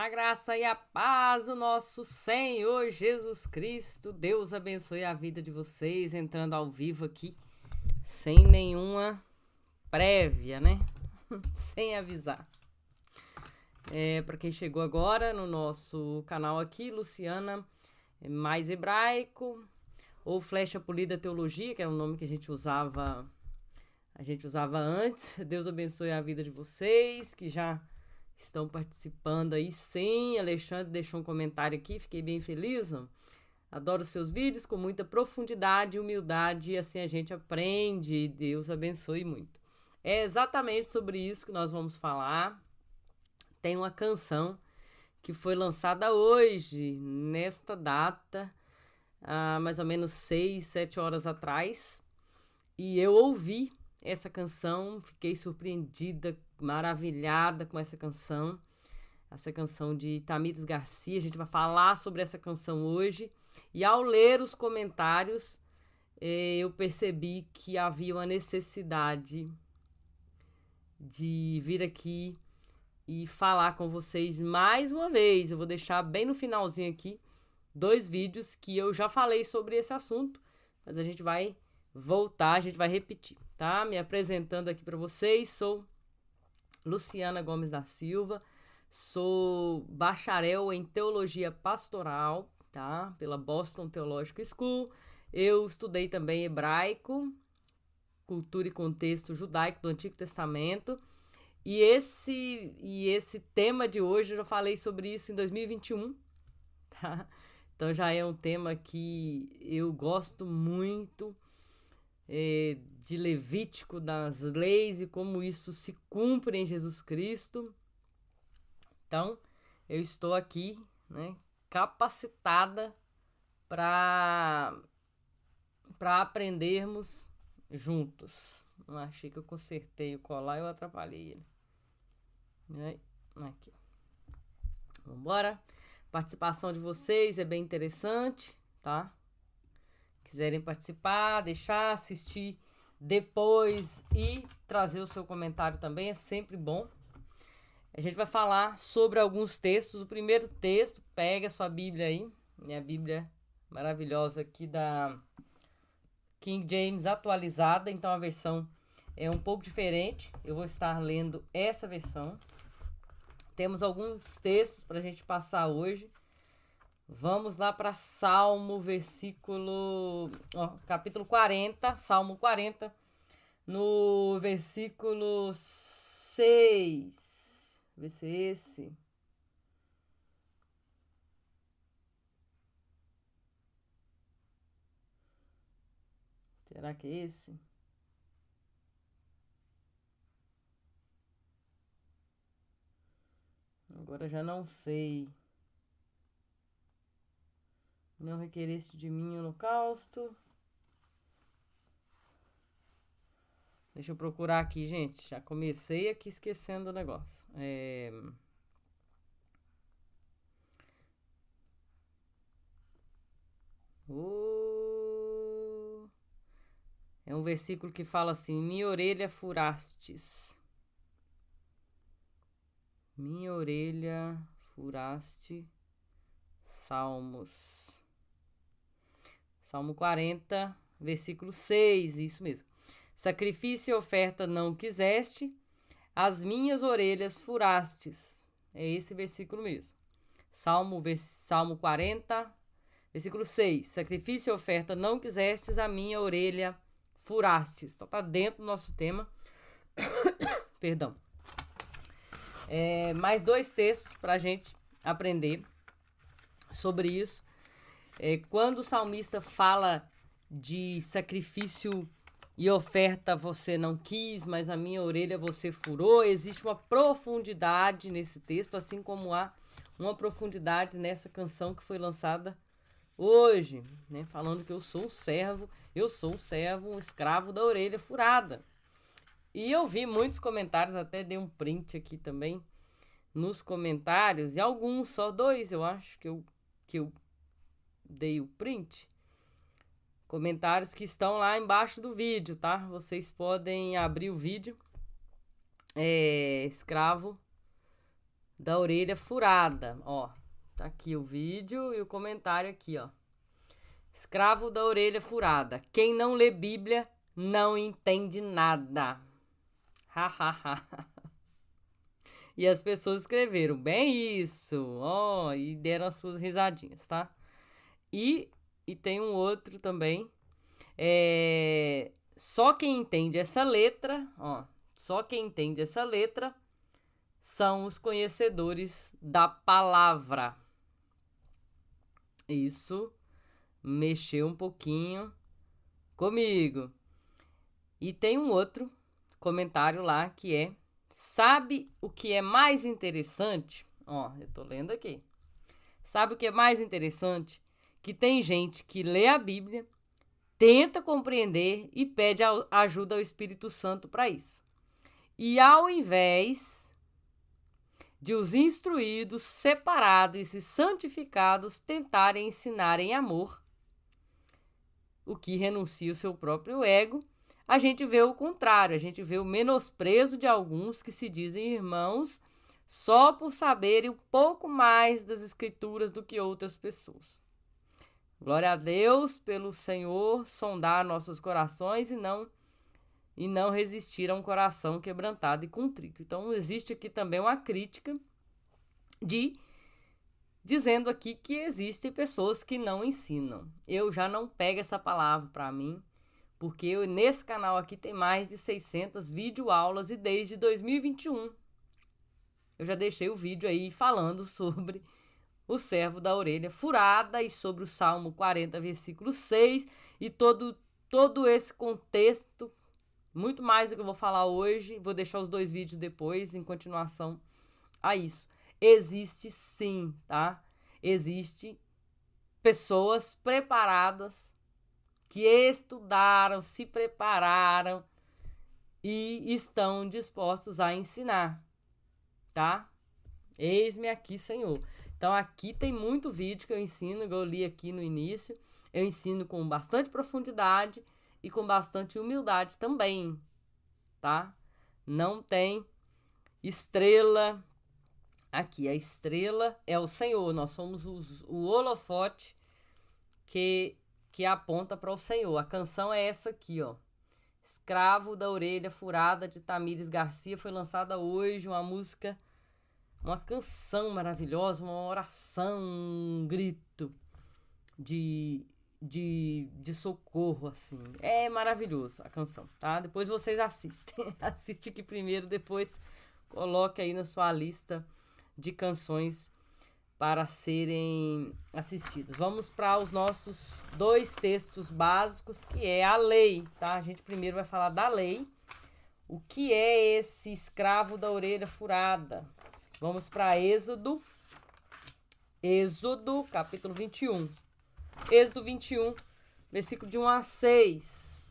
A graça e a paz do nosso Senhor Jesus Cristo. Deus abençoe a vida de vocês, entrando ao vivo aqui, sem nenhuma prévia, né? Sem avisar. Para quem chegou agora no nosso canal aqui, Luciana Mais Hebraico, ou Flecha Polida Teologia, que era o nome que a gente usava antes. Deus abençoe a vida de vocês, que já estão participando aí, sim. Alexandre deixou um comentário aqui, fiquei bem feliz. Não? Adoro seus vídeos com muita profundidade e humildade, e assim a gente aprende. Deus abençoe muito. É exatamente sobre isso que nós vamos falar. Tem uma canção que foi lançada hoje, nesta data, há mais ou menos 6, 7 horas atrás, e eu ouvi essa canção, fiquei surpreendida, maravilhada com essa canção de Tamires Garcia. A gente vai falar sobre essa canção hoje, e ao ler os comentários, eu percebi que havia uma necessidade de vir aqui e falar com vocês mais uma vez. Eu vou deixar bem no finalzinho aqui 2 vídeos que eu já falei sobre esse assunto, mas a gente vai voltar, a gente vai repetir, tá? Me apresentando aqui para vocês, sou Luciana Gomes da Silva, sou bacharel em Teologia Pastoral, tá? Pela Boston Theological School. Eu estudei também hebraico, cultura e contexto judaico do Antigo Testamento. E esse tema de hoje, eu já falei sobre isso em 2021, tá? Então já é um tema que eu gosto muito, de Levítico, das leis e como isso se cumpre em Jesus Cristo. Então, eu estou aqui, né, capacitada para aprendermos juntos. Não achei que eu consertei o colar, eu atrapalhei ele. Aqui. Vamos embora. Participação de vocês é bem interessante, tá? Quiserem participar, deixar, assistir depois e trazer o seu comentário também, é sempre bom. A gente vai falar sobre alguns textos. O primeiro texto, pega a sua Bíblia aí, minha Bíblia maravilhosa aqui da King James atualizada, então a versão é um pouco diferente. Eu vou estar lendo essa versão. Temos alguns textos para a gente passar hoje. Vamos lá para Salmo, capítulo 40, Salmo 40, no versículo 6. Vê se é esse. Será que é esse? Agora já não sei. Não requereste de mim holocausto. Deixa eu procurar aqui, gente. Já comecei aqui esquecendo o negócio. É um versículo que fala assim: minha orelha furastes. Minha orelha furaste. Salmos. Salmo 40, versículo 6, isso mesmo. Sacrifício e oferta não quiseste, as minhas orelhas furastes. É esse versículo mesmo. Salmo 40, versículo 6. Sacrifício e oferta não quisestes, a minha orelha furastes. Então tá dentro do nosso tema. Perdão. Mais 2 textos pra gente aprender sobre isso. Quando o salmista fala de sacrifício e oferta você não quis, mas a minha orelha você furou, existe uma profundidade nesse texto, assim como há uma profundidade nessa canção que foi lançada hoje, né? Falando que eu sou um escravo da orelha furada. E eu vi muitos comentários, até dei um print aqui também nos comentários, e alguns, só 2 eu acho que eu dei o print. Comentários que estão lá embaixo do vídeo, tá? Vocês podem abrir o vídeo. Escravo da orelha furada. Ó, tá aqui o vídeo e o comentário aqui, ó. Escravo da orelha furada. Quem não lê Bíblia não entende nada. E as pessoas escreveram bem isso, ó, e deram as suas risadinhas, tá? E tem um outro também. Só quem entende essa letra, ó, só quem entende essa letra são os conhecedores da palavra. Isso mexeu um pouquinho comigo. E tem um outro comentário lá que é: sabe o que é mais interessante? Ó, eu tô lendo aqui. Sabe o que é mais interessante? Que tem gente que lê a Bíblia, tenta compreender e pede ajuda ao Espírito Santo para isso. E ao invés de os instruídos, separados e santificados tentarem ensinar em amor, o que renuncia o seu próprio ego, a gente vê o contrário, a gente vê o menosprezo de alguns que se dizem irmãos só por saberem um pouco mais das Escrituras do que outras pessoas. Glória a Deus pelo Senhor sondar nossos corações e não resistir a um coração quebrantado e contrito. Então, existe aqui também uma crítica dizendo aqui que existem pessoas que não ensinam. Eu já não pego essa palavra para mim, porque nesse canal aqui tem mais de 600 videoaulas e desde 2021 eu já deixei o vídeo aí falando sobre o servo da orelha furada e sobre o Salmo 40, versículo 6 e todo esse contexto, muito mais do que eu vou falar hoje. Vou deixar os 2 vídeos depois, em continuação a isso. Existe sim, tá? Existe pessoas preparadas que estudaram, se prepararam e estão dispostos a ensinar, tá? Eis-me aqui, Senhor. Então, aqui tem muito vídeo que eu ensino, que eu li aqui no início. Eu ensino com bastante profundidade e com bastante humildade também, tá? Não tem estrela aqui. A estrela é o Senhor. Nós somos o holofote que aponta para o Senhor. A canção é essa aqui, ó. Escravo da Orelha Furada, de Tamires Garcia. Foi lançada hoje uma música, uma canção maravilhosa, uma oração, um grito de socorro, assim. É maravilhoso a canção, tá? Depois vocês assistem. Assiste aqui primeiro, depois coloque aí na sua lista de canções para serem assistidas. Vamos para os nossos 2 textos básicos, que é a lei, tá? A gente primeiro vai falar da lei. O que é esse escravo da orelha furada? Vamos para Êxodo, capítulo 21. Êxodo 21, versículo de 1 a 6.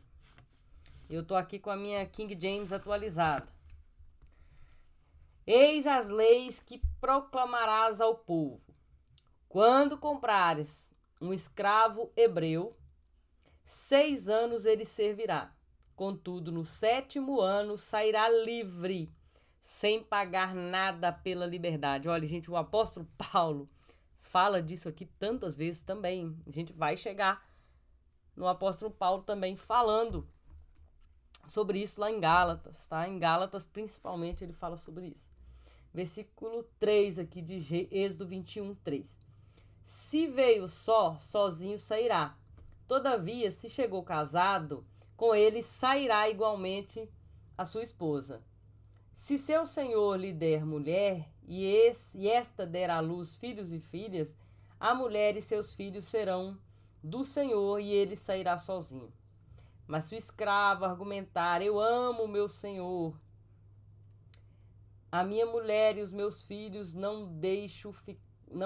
Eu tô aqui com a minha King James atualizada. Eis as leis que proclamarás ao povo. Quando comprares um escravo hebreu, 6 anos ele servirá. Contudo, no 7º ano sairá livre, sem pagar nada pela liberdade. Olha, gente, o apóstolo Paulo fala disso aqui tantas vezes também. A gente vai chegar no apóstolo Paulo também falando sobre isso lá em Gálatas, tá? Em Gálatas, principalmente, ele fala sobre isso. Versículo 3 aqui de Êxodo 21, 3. Se veio sozinho sairá. Todavia, se chegou casado, com ele sairá igualmente a sua esposa. Se seu senhor lhe der mulher, e esta der à luz filhos e filhas, a mulher e seus filhos serão do senhor, e ele sairá sozinho. Mas se o escravo argumentar: eu amo meu senhor, a minha mulher e os meus filhos não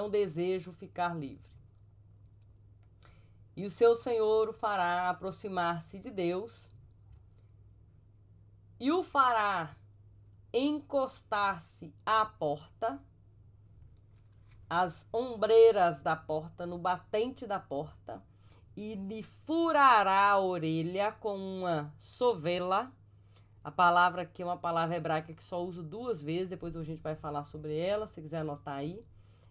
desejo ficar livre. E o seu senhor o fará aproximar-se de Deus e o fará encostar-se à porta, às ombreiras da porta, no batente da porta, e lhe furará a orelha com uma sovela, A palavra aqui é uma palavra hebraica que só uso 2 vezes, depois a gente vai falar sobre ela, se quiser anotar aí.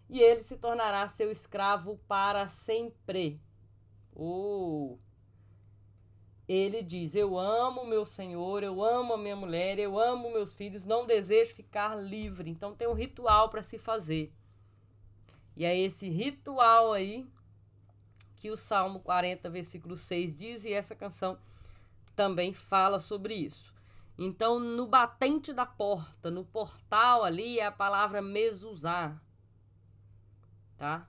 E ele se tornará seu escravo para sempre. Ele diz, eu amo meu senhor, eu amo a minha mulher, eu amo meus filhos, não desejo ficar livre. Então tem um ritual para se fazer. E é esse ritual aí que o Salmo 40, versículo 6 diz, e essa canção também fala sobre isso. Então, no batente da porta, no portal ali, é a palavra mezuzá, tá?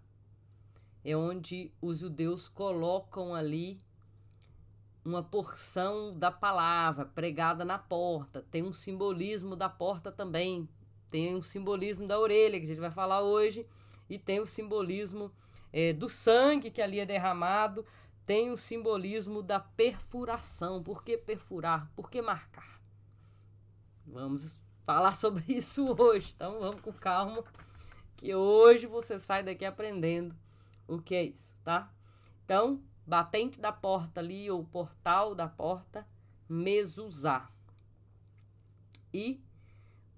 É onde os judeus colocam ali uma porção da palavra pregada na porta. Tem um simbolismo da porta também. Tem um simbolismo da orelha, que a gente vai falar hoje. E tem o simbolismo do sangue que ali é derramado. Tem o simbolismo da perfuração. Por que perfurar? Por que marcar? Vamos falar sobre isso hoje. Então vamos com calma, que hoje você sai daqui aprendendo o que é isso, tá? Então, batente da porta ali, ou portal da porta, mezuzá. E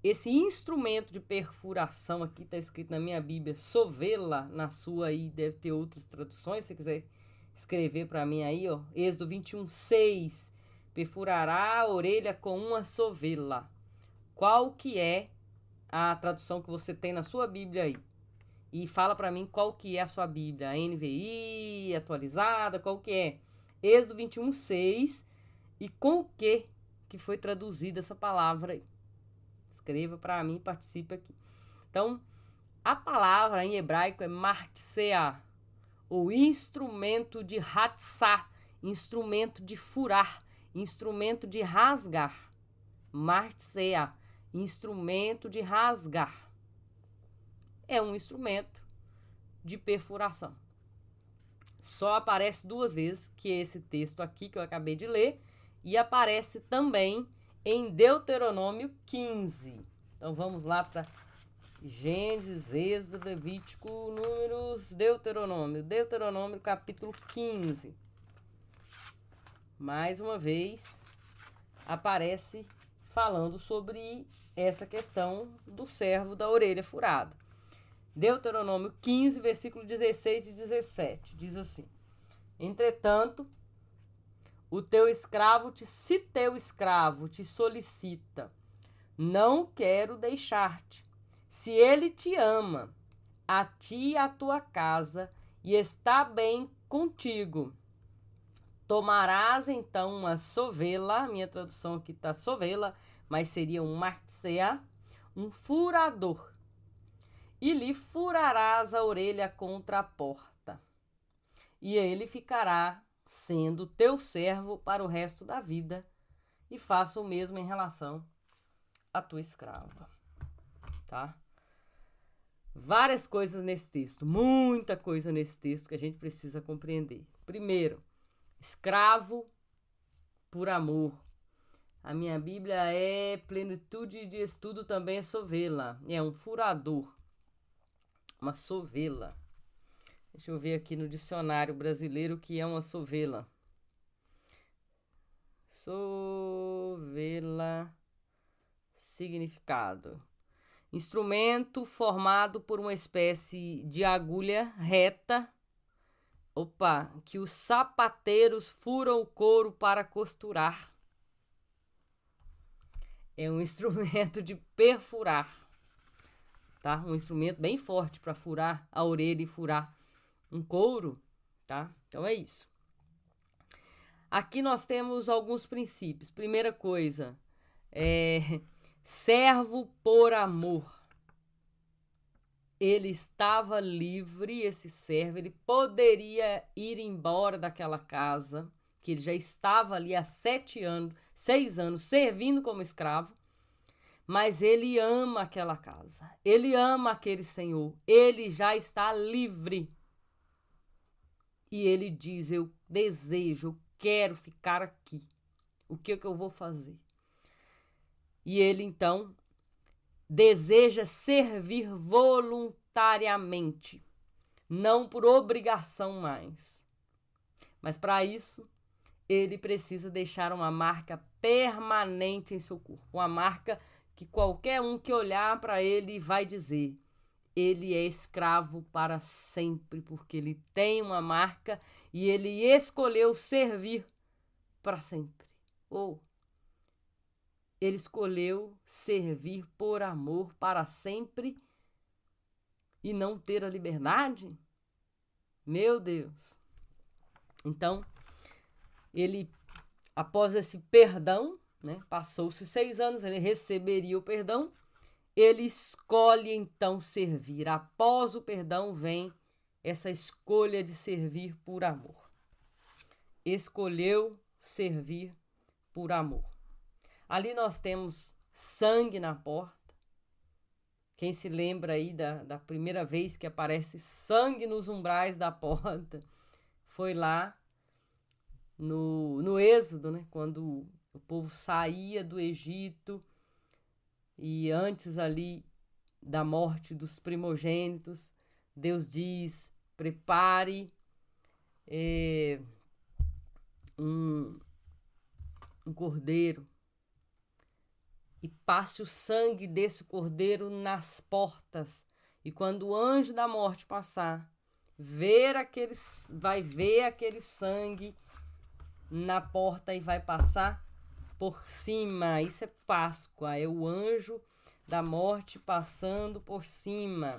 esse instrumento de perfuração aqui está escrito na minha Bíblia, sovela, na sua aí deve ter outras traduções, se quiser escrever para mim aí, ó, Êxodo 21:6, perfurará a orelha com uma sovela. Qual que é a tradução que você tem na sua Bíblia aí? E fala para mim qual que é a sua Bíblia, a NVI, atualizada, qual que é? Êxodo 21:6, e com o que foi traduzida essa palavra aí? Escreva para mim, participe aqui. Então, a palavra em hebraico é martseá, ou instrumento de hatzá, instrumento de furar, instrumento de rasgar. Martseá, instrumento de rasgar. É um instrumento de perfuração. Só aparece 2 vezes, que é esse texto aqui que eu acabei de ler, e aparece também em Deuteronômio 15. Então vamos lá para Gênesis, Êxodo, Levítico, Números, Deuteronômio. Deuteronômio capítulo 15. Mais uma vez aparece falando sobre essa questão do servo da orelha furada. Deuteronômio 15, versículo 16 e 17, diz assim: entretanto, se teu escravo te solicita, não quero deixar-te. Se ele te ama, a ti e a tua casa, e está bem contigo, tomarás então uma sovela, minha tradução aqui está sovela, mas seria um martseá, um furador, e lhe furarás a orelha contra a porta, e ele ficará sendo teu servo para o resto da vida, e faça o mesmo em relação à tua escrava, tá? Várias coisas nesse texto, muita coisa nesse texto que a gente precisa compreender. Primeiro, escravo por amor. A minha Bíblia é Plenitude de Estudo, também é sovela, é um furador, uma sovela. Deixa eu ver aqui no dicionário brasileiro o que é uma sovela. Sovela, significado: instrumento formado por uma espécie de agulha reta, que os sapateiros furam o couro para costurar. É um instrumento de perfurar, tá? Um instrumento bem forte para furar a orelha e furar um couro, tá? Então é isso. Aqui nós temos alguns princípios. Primeira coisa, servo por amor. Ele estava livre, esse servo, ele poderia ir embora daquela casa, que ele já estava ali há 6 anos, servindo como escravo, mas ele ama aquela casa, ele ama aquele senhor, ele já está livre. E ele diz, eu desejo, eu quero ficar aqui, o que eu vou fazer? E ele então deseja servir voluntariamente, não por obrigação mais. Mas para isso, ele precisa deixar uma marca permanente em seu corpo. Uma marca que qualquer um que olhar para ele vai dizer: ele é escravo para sempre, porque ele tem uma marca e ele escolheu servir para sempre. Ou ele escolheu servir por amor para sempre e não ter a liberdade? Meu Deus! Então, ele, após esse perdão, né, passou-se 6 anos, ele receberia o perdão, ele escolhe então servir. Após o perdão vem essa escolha de servir por amor. Escolheu servir por amor. Ali nós temos sangue na porta. Quem se lembra aí da primeira vez que aparece sangue nos umbrais da porta? Foi lá no Êxodo, né? Quando o povo saía do Egito e antes ali da morte dos primogênitos, Deus diz: prepare um cordeiro e passe o sangue desse cordeiro nas portas. E quando o anjo da morte passar, vai ver aquele sangue na porta e vai passar por cima. Isso é Páscoa, é o anjo da morte passando por cima.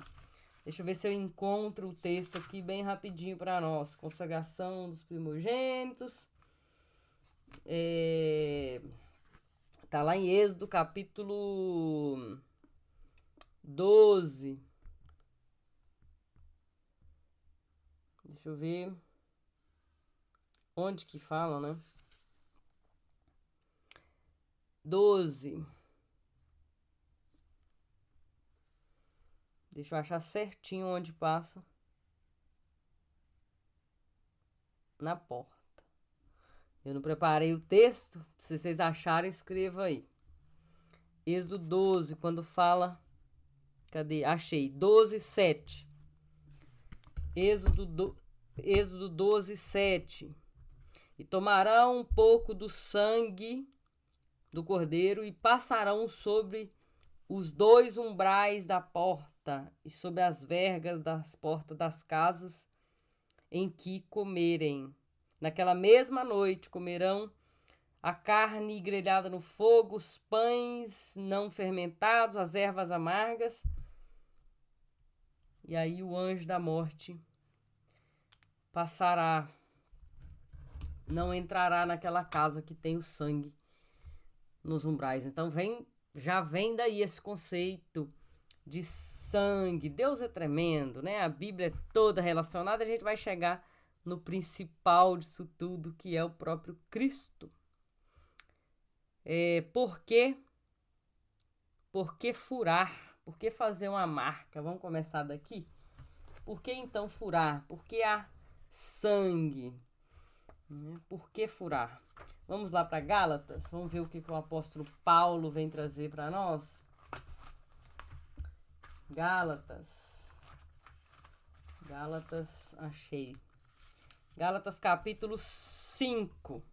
Deixa eu ver se eu encontro o texto aqui bem rapidinho para nós. Consagração dos primogênitos. Tá lá em Êxodo capítulo 12. Deixa eu ver onde que fala, né? 12. Deixa eu achar certinho onde passa. Na porta. Eu não preparei o texto. Se vocês acharem, escreva aí. Êxodo 12, quando fala... Cadê? Achei. 12, 7. Êxodo 12, 7. E tomarão um pouco do sangue do cordeiro e passarão sobre os 2 umbrais da porta e sobre as vergas das portas das casas em que comerem. Naquela mesma noite comerão a carne grelhada no fogo, os pães não fermentados, as ervas amargas. E aí o anjo da morte passará, não entrará naquela casa que tem o sangue nos umbrais. Então já vem daí esse conceito de sangue. Deus é tremendo, né? A Bíblia é toda relacionada. A gente vai chegar no principal disso tudo, que é o próprio Cristo. Por que furar? Por que fazer uma marca? Vamos começar daqui? Por que então furar? Por que há sangue? Por que furar? Vamos lá para Gálatas? Vamos ver o que o apóstolo Paulo vem trazer para nós? Gálatas, achei. Gálatas capítulo 5.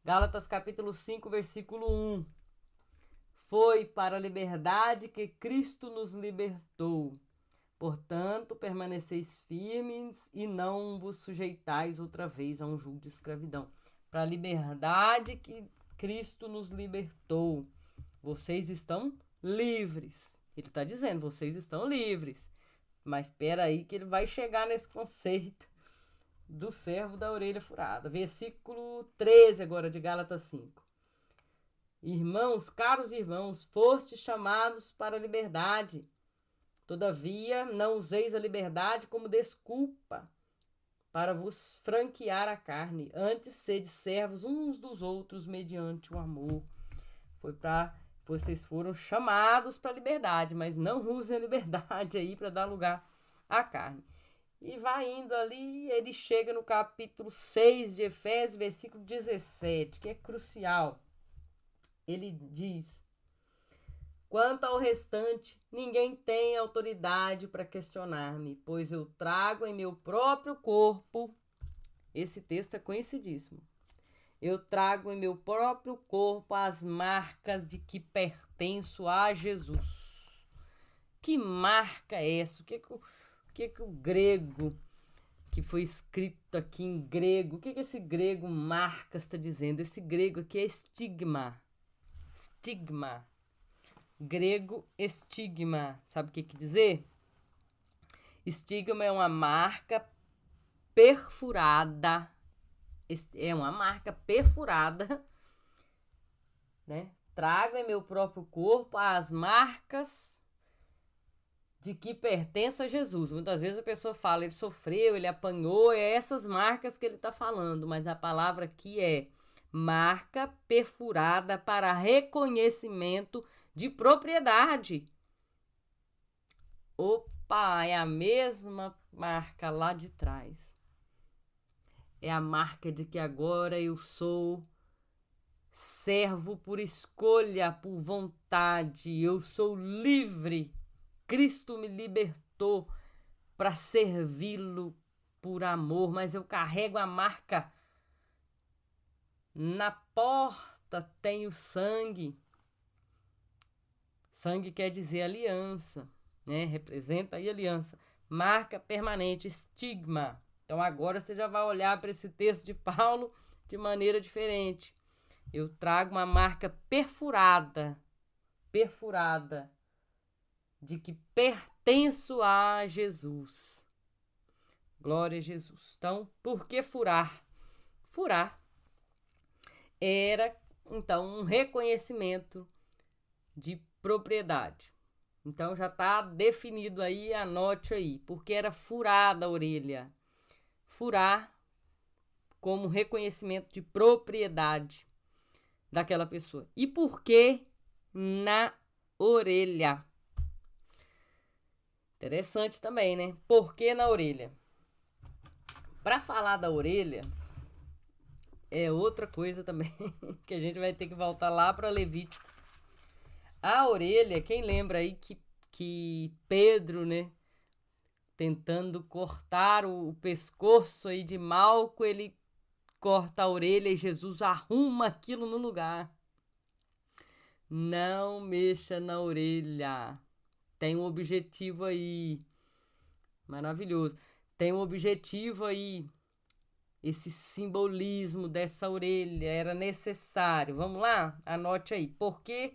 Gálatas capítulo 5, versículo 1. Foi para a liberdade que Cristo nos libertou. Portanto, permaneceis firmes e não vos sujeitais outra vez a um jugo de escravidão. Para a liberdade que Cristo nos libertou. Vocês estão livres. Ele está dizendo, vocês estão livres. Mas espera aí que ele vai chegar nesse conceito do servo da orelha furada. Versículo 13 agora de Gálatas 5. Irmãos, caros irmãos, fostes chamados para a liberdade. Todavia, não useis a liberdade como desculpa para vos franquear a carne. Antes, sede servos uns dos outros mediante o amor. Vocês foram chamados para a liberdade, mas não usem a liberdade aí para dar lugar à carne. E vai indo ali, ele chega no capítulo 6 de Efésios, versículo 17, que é crucial. Ele diz: quanto ao restante, ninguém tem autoridade para questionar-me, pois eu trago em meu próprio corpo, esse texto é conhecidíssimo, Eu trago em meu próprio corpo as marcas de que pertenço a Jesus. Que marca é essa? O que o grego, que foi escrito aqui em grego, o que esse grego marca está dizendo? Esse grego aqui é estigma. Estigma. Grego estigma. Sabe o que quer dizer? Estigma é uma marca perfurada. É uma marca perfurada, né? Trago em meu próprio corpo as marcas de que pertence a Jesus. Muitas vezes a pessoa fala, ele sofreu, ele apanhou, é essas marcas que ele está falando, mas a palavra aqui é marca perfurada para reconhecimento de propriedade. Opa, é a mesma marca lá de trás. É a marca de que agora eu sou servo por escolha, por vontade, eu sou livre. Cristo me libertou para servi-lo por amor, mas eu carrego a marca. Na porta tem o sangue. Sangue quer dizer aliança, né? Representa aí aliança. Marca permanente, estigma. Então agora você já vai olhar para esse texto de Paulo de maneira diferente. Eu trago uma marca perfurada de que pertenço a Jesus. Glória a Jesus. Então, por que furar? Furar era, então, um reconhecimento de propriedade. Então, já está definido aí, anote aí, porque era furada a orelha. Furar como reconhecimento de propriedade daquela pessoa. E por que na orelha? Interessante também, né? Por que na orelha? Para falar da orelha, é outra coisa também, que a gente vai ter que voltar lá para Levítico. A orelha, quem lembra aí que Pedro, né, tentando cortar o pescoço aí de Malco, ele corta a orelha e Jesus arruma aquilo no lugar. Não mexa na orelha. Tem um objetivo aí. Maravilhoso. Tem um objetivo aí. Esse simbolismo dessa orelha era necessário. Vamos lá? Anote aí. Por que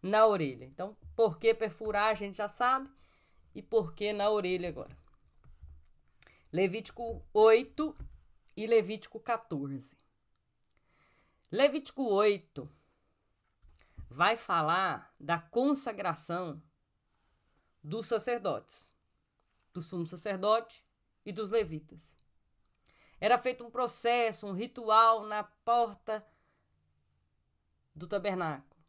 na orelha? Então, por que perfurar a gente já sabe. E por que na orelha agora? Levítico 8 e Levítico 14. Levítico 8 vai falar da consagração dos sacerdotes, do sumo sacerdote e dos levitas. Era feito um processo, um ritual na porta do tabernáculo,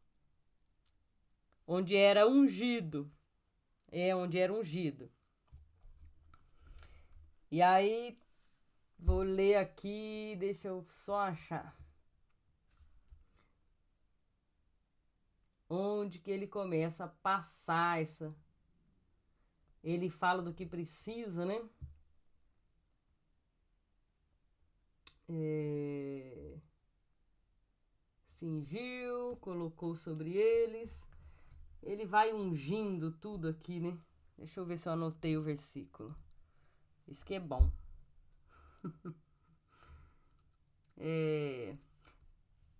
onde era ungido. Onde era ungido. E aí, vou ler aqui, deixa eu só achar. Onde que ele começa a passar essa... Ele fala do que precisa, né? Cingiu, colocou sobre eles. Ele vai ungindo tudo aqui, né? Deixa eu ver se eu anotei o versículo. Isso que é bom.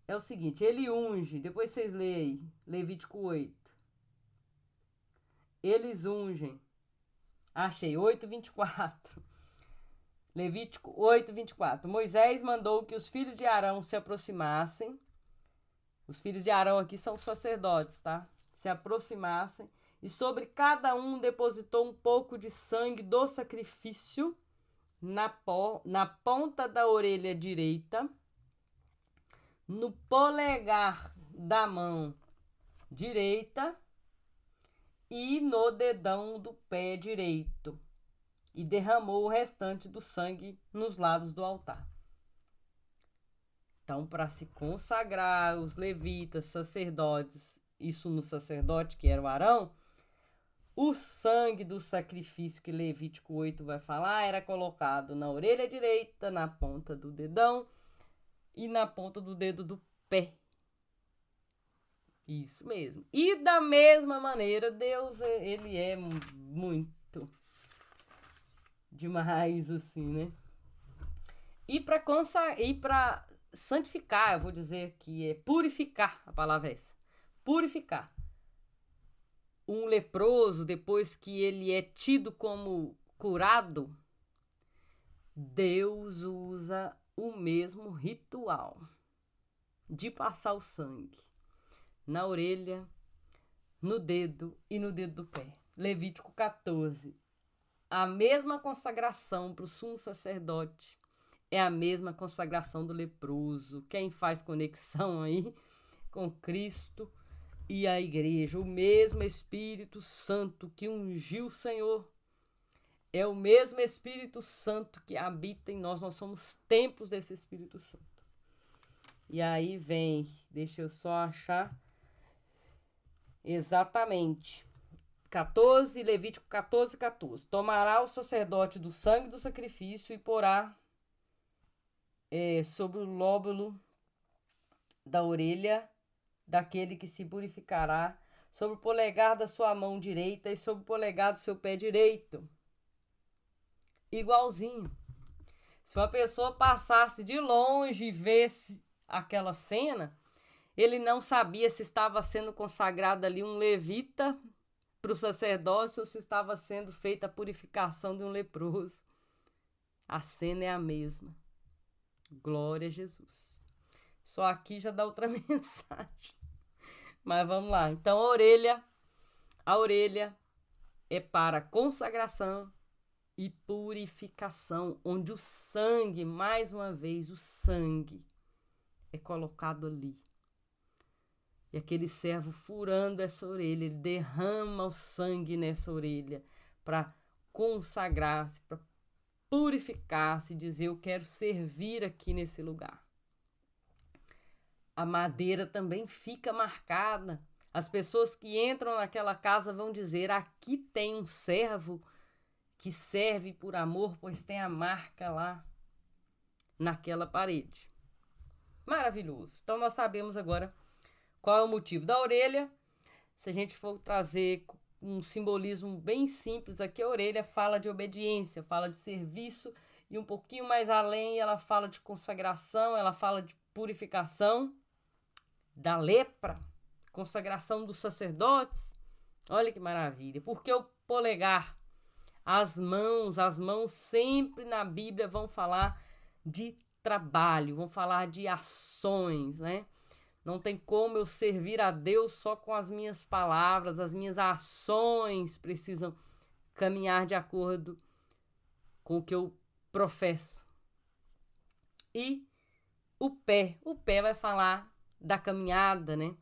É o seguinte, ele unge, depois vocês leem aí, Levítico 8. Eles ungem. Achei, 8:24. Levítico 8:24. Moisés mandou que os filhos de Arão se aproximassem. Os filhos de Arão aqui são os sacerdotes, tá? Se aproximassem. E sobre cada um depositou um pouco de sangue do sacrifício na ponta da orelha direita, no polegar da mão direita e no dedão do pé direito. E derramou o restante do sangue nos lados do altar. Então, para se consagrar, os levitas, sacerdotes e sumo sacerdote, que era o Arão, o sangue do sacrifício que Levítico 8 vai falar era colocado na orelha direita, na ponta do dedão e na ponta do dedo do pé. Isso mesmo. E da mesma maneira, Deus, ele é muito demais, assim, né? E para santificar, eu vou dizer que é purificar, a palavra é essa. Purificar. Um leproso, depois que ele é tido como curado, Deus usa o mesmo ritual de passar o sangue na orelha, no dedo e no dedo do pé. Levítico 14. A mesma consagração para o sumo sacerdote é a mesma consagração do leproso. Quem faz conexão aí com Cristo e a igreja, o mesmo Espírito Santo que ungiu o Senhor, é o mesmo Espírito Santo que habita em nós. Nós somos templos desse Espírito Santo. E aí vem, deixa eu só achar exatamente, 14, Levítico 14, 14. Tomará o sacerdote do sangue do sacrifício e porá sobre o lóbulo da orelha daquele que se purificará, sobre o polegar da sua mão direita e sobre o polegar do seu pé direito. Igualzinho. Se uma pessoa passasse de longe e visse aquela cena, ele não sabia se estava sendo consagrado ali um levita para o sacerdócio ou se estava sendo feita a purificação de um leproso. A cena é a mesma. Glória a Jesus. Só aqui já dá outra mensagem. Mas vamos lá. Então, a orelha é para consagração e purificação, onde o sangue, mais uma vez, o sangue é colocado ali. E aquele servo furando essa orelha, ele derrama o sangue nessa orelha para consagrar-se, para purificar-se, dizer: eu quero servir aqui nesse lugar. A madeira também fica marcada. As pessoas que entram naquela casa vão dizer: aqui tem um servo que serve por amor, pois tem a marca lá naquela parede. Maravilhoso. Então nós sabemos agora qual é o motivo da orelha. Se a gente for trazer um simbolismo bem simples aqui, a orelha fala de obediência, fala de serviço, e um pouquinho mais além ela fala de consagração, ela fala de purificação da lepra, consagração dos sacerdotes. Olha que maravilha. Porque o polegar, as mãos sempre na Bíblia vão falar de trabalho, vão falar de ações, né? Não tem como eu servir a Deus só com as minhas palavras, as minhas ações precisam caminhar de acordo com o que eu professo. E o pé vai falar da caminhada, né?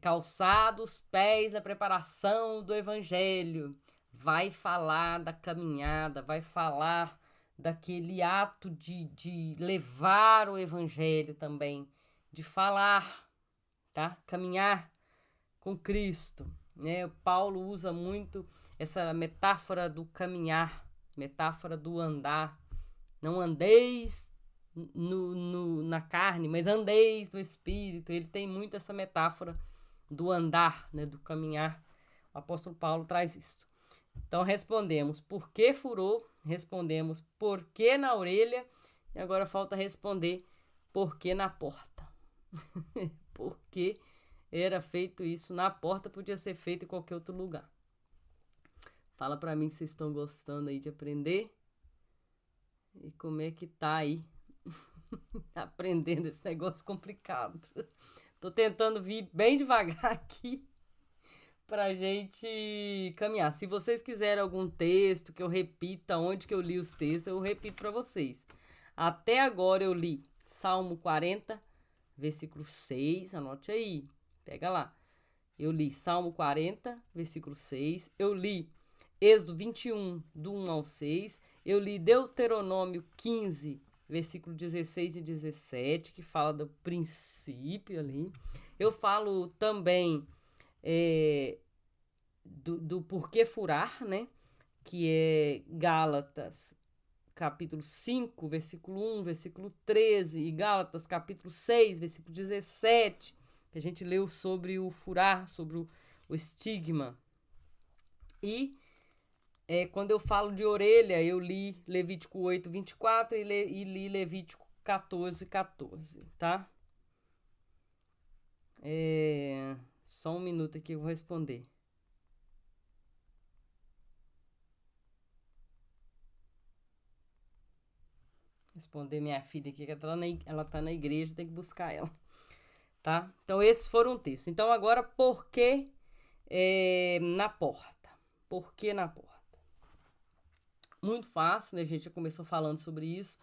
Calçar os pés na preparação do evangelho. Vai falar da caminhada, vai falar daquele ato de levar o evangelho também, de falar, tá? Caminhar com Cristo, né? O Paulo usa muito essa metáfora do caminhar, metáfora do andar. Não andeis na carne, mas andeis no Espírito. Ele tem muito essa metáfora do andar, né? Do caminhar. O apóstolo Paulo traz isso. Então respondemos por que furou, respondemos por que na orelha, e agora falta responder por que na porta. Porque era feito isso na porta, podia ser feito em qualquer outro lugar. Fala pra mim se vocês estão gostando aí de aprender. E como é que tá aí aprendendo esse negócio complicado. Tô tentando vir bem devagar aqui pra gente caminhar. Se vocês quiserem algum texto que eu repita onde que eu li os textos, eu repito pra vocês. Até agora eu li Salmo 40, versículo 6, anote aí, pega lá. Eu li Salmo 40, versículo 6, eu li Êxodo 21, do 1 ao 6, eu li Deuteronômio 15, versículo 16 e 17, que fala do princípio ali. Eu falo também do porquê furar, né? Que é Gálatas, capítulo 5, versículo 1, versículo 13, e Gálatas, capítulo 6, versículo 17, que a gente leu sobre o furar, sobre o estigma. E quando eu falo de orelha, eu li Levítico 8, 24 e li Levítico 14, 14, tá? Só um minuto aqui, eu vou responder. Responder minha filha aqui, que ela tá na igreja, tem que buscar ela, tá? Então, esses foram os textos. Então, agora, por que na porta? Por que na porta? Muito fácil, né? A gente já começou falando sobre isso.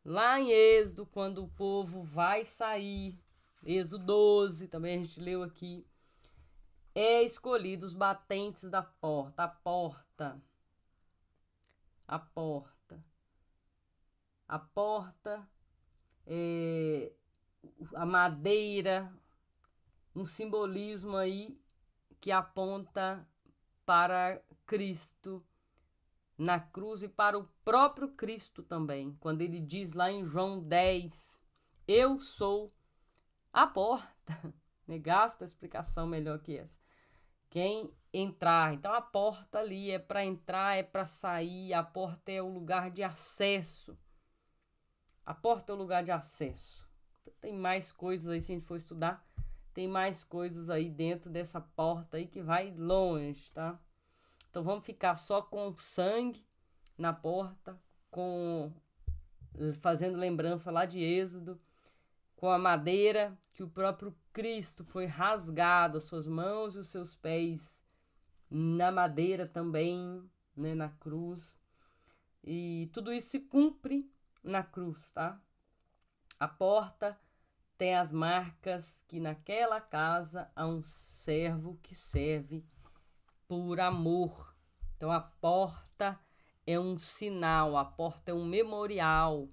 Lá em Êxodo, quando o povo vai sair, Êxodo 12, também a gente leu aqui, escolhido os batentes da porta, a porta, a madeira, um simbolismo aí que aponta para Cristo na cruz e para o próprio Cristo também, quando ele diz lá em João 10, eu sou a porta. Gasta a explicação melhor que essa. Quem entrar, então a porta ali é para entrar, é para sair, a porta é o lugar de acesso. A porta é o lugar de acesso. Tem mais coisas aí, se a gente for estudar, tem mais coisas aí dentro dessa porta aí que vai longe, tá? Então vamos ficar só com o sangue na porta, fazendo lembrança lá de Êxodo, com a madeira que o próprio Cristo foi rasgado, as suas mãos e os seus pés na madeira também, né, na cruz. E tudo isso se cumpre na cruz, tá? A porta tem as marcas que naquela casa há um servo que serve por amor. Então a porta é um sinal, a porta é um memorial,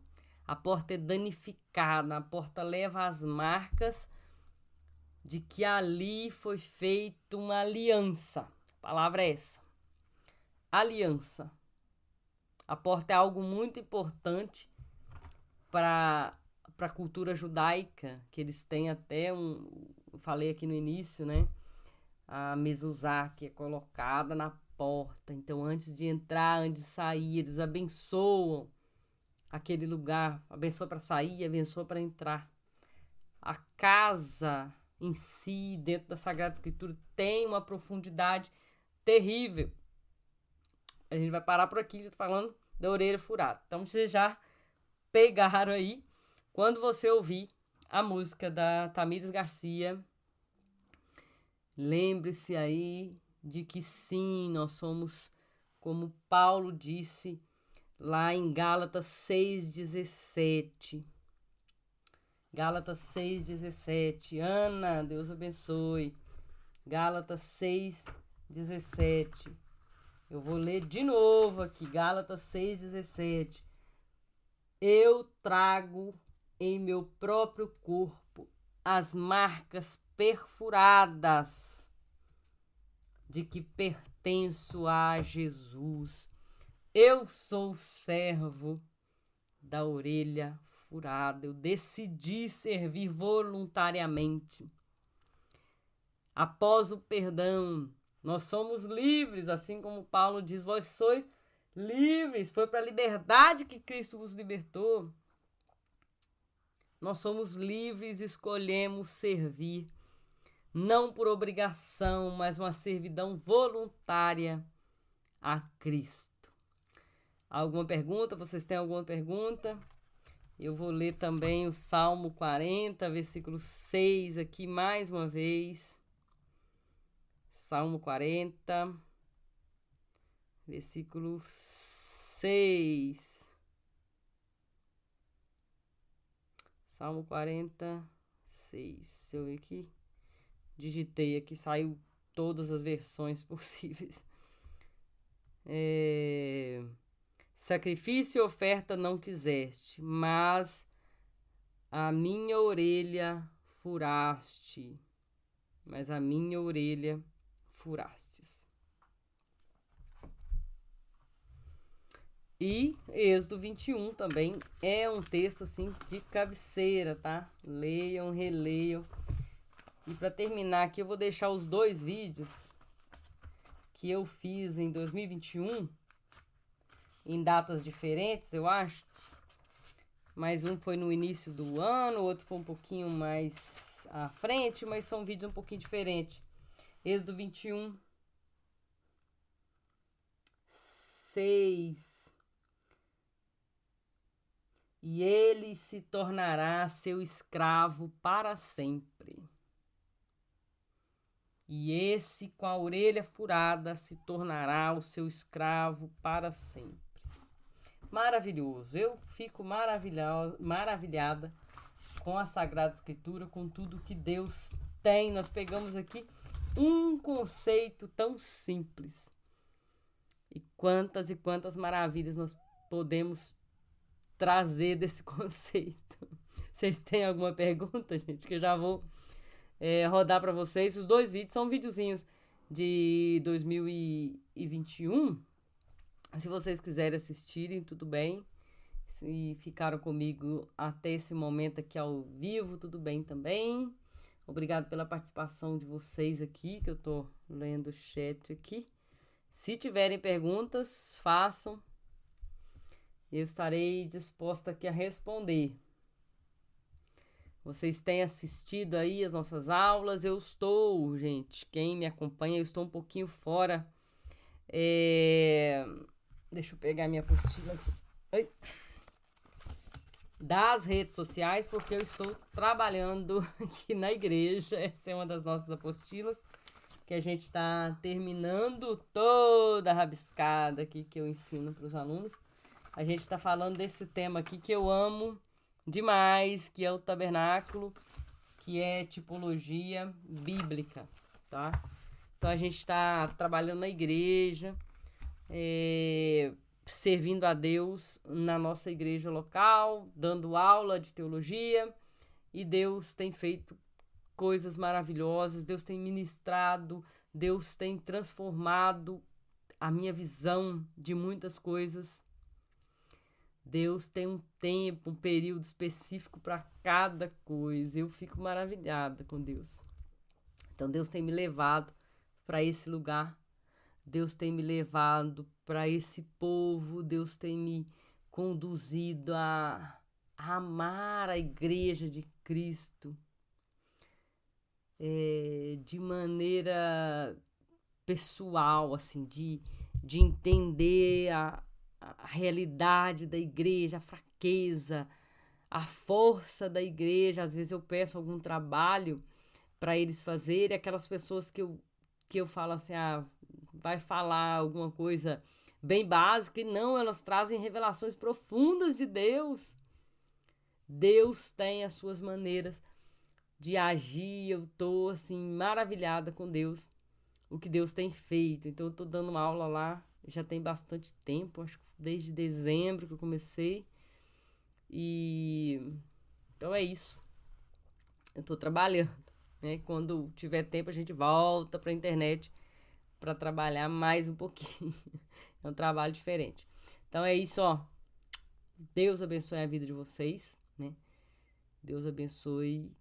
a porta é danificada, a porta leva as marcas de que ali foi feita uma aliança. A palavra é essa, aliança. A porta é algo muito importante para a cultura judaica, que eles têm até eu falei aqui no início, né? A mezuzá, que é colocada na porta. Então, antes de entrar, antes de sair, eles abençoam aquele lugar. Abençoa para sair, abençoa para entrar. A casa em si, dentro da Sagrada Escritura, tem uma profundidade terrível. A gente vai parar por aqui, já tô falando da orelha furada. Então, vocês já pegaram aí, quando você ouvir a música da Tamires Garcia, lembre-se aí de que sim, nós somos, como Paulo disse lá em Gálatas 6,17. Gálatas 6,17. Ana, Deus abençoe. Gálatas 6,17. Eu vou ler de novo aqui, Gálatas 6,17. Eu trago em meu próprio corpo as marcas perfuradas de que pertenço a Jesus. Eu sou servo da orelha furada. Eu decidi servir voluntariamente. Após o perdão, nós somos livres, assim como Paulo diz, vós sois livres. Foi para a liberdade que Cristo vos libertou. Nós somos livres, escolhemos servir, não por obrigação, mas uma servidão voluntária a Cristo. Alguma pergunta? Vocês têm alguma pergunta? Eu vou ler também o Salmo 40, versículo 6 aqui mais uma vez. Salmo 40, versículo 6. Salmo 46. Se eu ver aqui, digitei aqui, saiu todas as versões possíveis. Sacrifício e oferta não quiseste, mas a minha orelha furaste. Mas a minha orelha furastes. E Êxodo 21 também é um texto assim de cabeceira, tá? Leiam, releiam. E para terminar aqui, eu vou deixar os 2 vídeos que eu fiz em 2021, em datas diferentes, eu acho. Mas um foi no início do ano, o outro foi um pouquinho mais à frente, mas são vídeos um pouquinho diferentes. Êxodo 21, 6. E ele se tornará seu escravo para sempre. E esse com a orelha furada se tornará o seu escravo para sempre. Maravilhoso. Eu fico maravilhada com a Sagrada Escritura, com tudo que Deus tem. Nós pegamos aqui um conceito tão simples. E quantas maravilhas nós podemos trazer desse conceito. Vocês têm alguma pergunta, gente? Que eu já vou rodar para vocês. Os 2 vídeos são videozinhos de 2021. Se vocês quiserem assistirem, tudo bem. Se ficaram comigo até esse momento aqui ao vivo, tudo bem também. Obrigado pela participação de vocês aqui, que eu tô lendo o chat aqui. Se tiverem perguntas, façam. Eu estarei disposta aqui a responder. Vocês têm assistido aí as nossas aulas? Eu estou, gente, quem me acompanha, eu estou um pouquinho fora. Deixa eu pegar minha apostila aqui. Ai. Das redes sociais, porque eu estou trabalhando aqui na igreja. Essa é uma das nossas apostilas, que a gente está terminando toda rabiscada aqui, que eu ensino para os alunos. A gente está falando desse tema aqui que eu amo demais, que é o tabernáculo, que é tipologia bíblica, tá? Então a gente está trabalhando na igreja, servindo a Deus na nossa igreja local, dando aula de teologia, e Deus tem feito coisas maravilhosas, Deus tem ministrado, Deus tem transformado a minha visão de muitas coisas. Deus tem um tempo, um período específico para cada coisa. Eu fico maravilhada com Deus. Então Deus tem me levado para esse lugar. Deus tem me levado para esse povo. Deus tem me conduzido a amar a igreja de Cristo de maneira pessoal, assim, de entender a realidade da igreja, a fraqueza, a força da igreja. Às vezes eu peço algum trabalho para eles fazerem, aquelas pessoas que eu falo assim, vai falar alguma coisa bem básica, e não, elas trazem revelações profundas de Deus. Deus tem as suas maneiras de agir. Eu tô assim maravilhada com Deus, o que Deus tem feito. Então eu tô dando uma aula lá já tem bastante tempo, acho que desde dezembro que eu comecei. E então é isso. Eu tô trabalhando, né? Quando tiver tempo a gente volta pra internet para trabalhar mais um pouquinho. É um trabalho diferente. Então é isso, ó. Deus abençoe a vida de vocês, né? Deus abençoe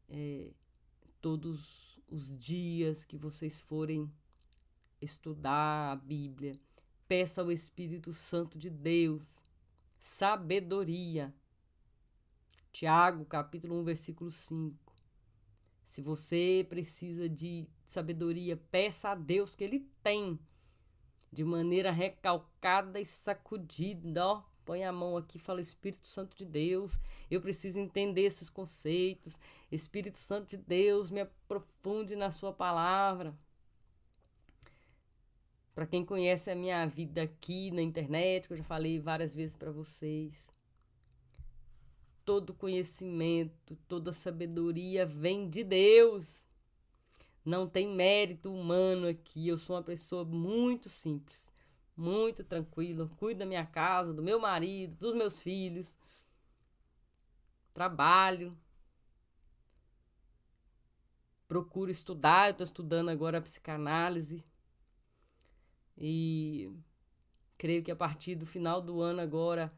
todos os dias que vocês forem estudar a Bíblia. Peça ao Espírito Santo de Deus sabedoria. Tiago, capítulo 1, versículo 5. Se você precisa de sabedoria, peça a Deus, que Ele tem, de maneira recalcada e sacudida, ó. Põe a mão aqui e fala: Espírito Santo de Deus, eu preciso entender esses conceitos. Espírito Santo de Deus, me aprofunde na sua palavra. Para quem conhece a minha vida aqui na internet, que eu já falei várias vezes para vocês, todo conhecimento, toda sabedoria vem de Deus. Não tem mérito humano aqui. Eu sou uma pessoa muito simples, muito tranquila. Cuido da minha casa, do meu marido, dos meus filhos. Trabalho. Procuro estudar. Eu estou estudando agora a psicanálise. E creio que a partir do final do ano agora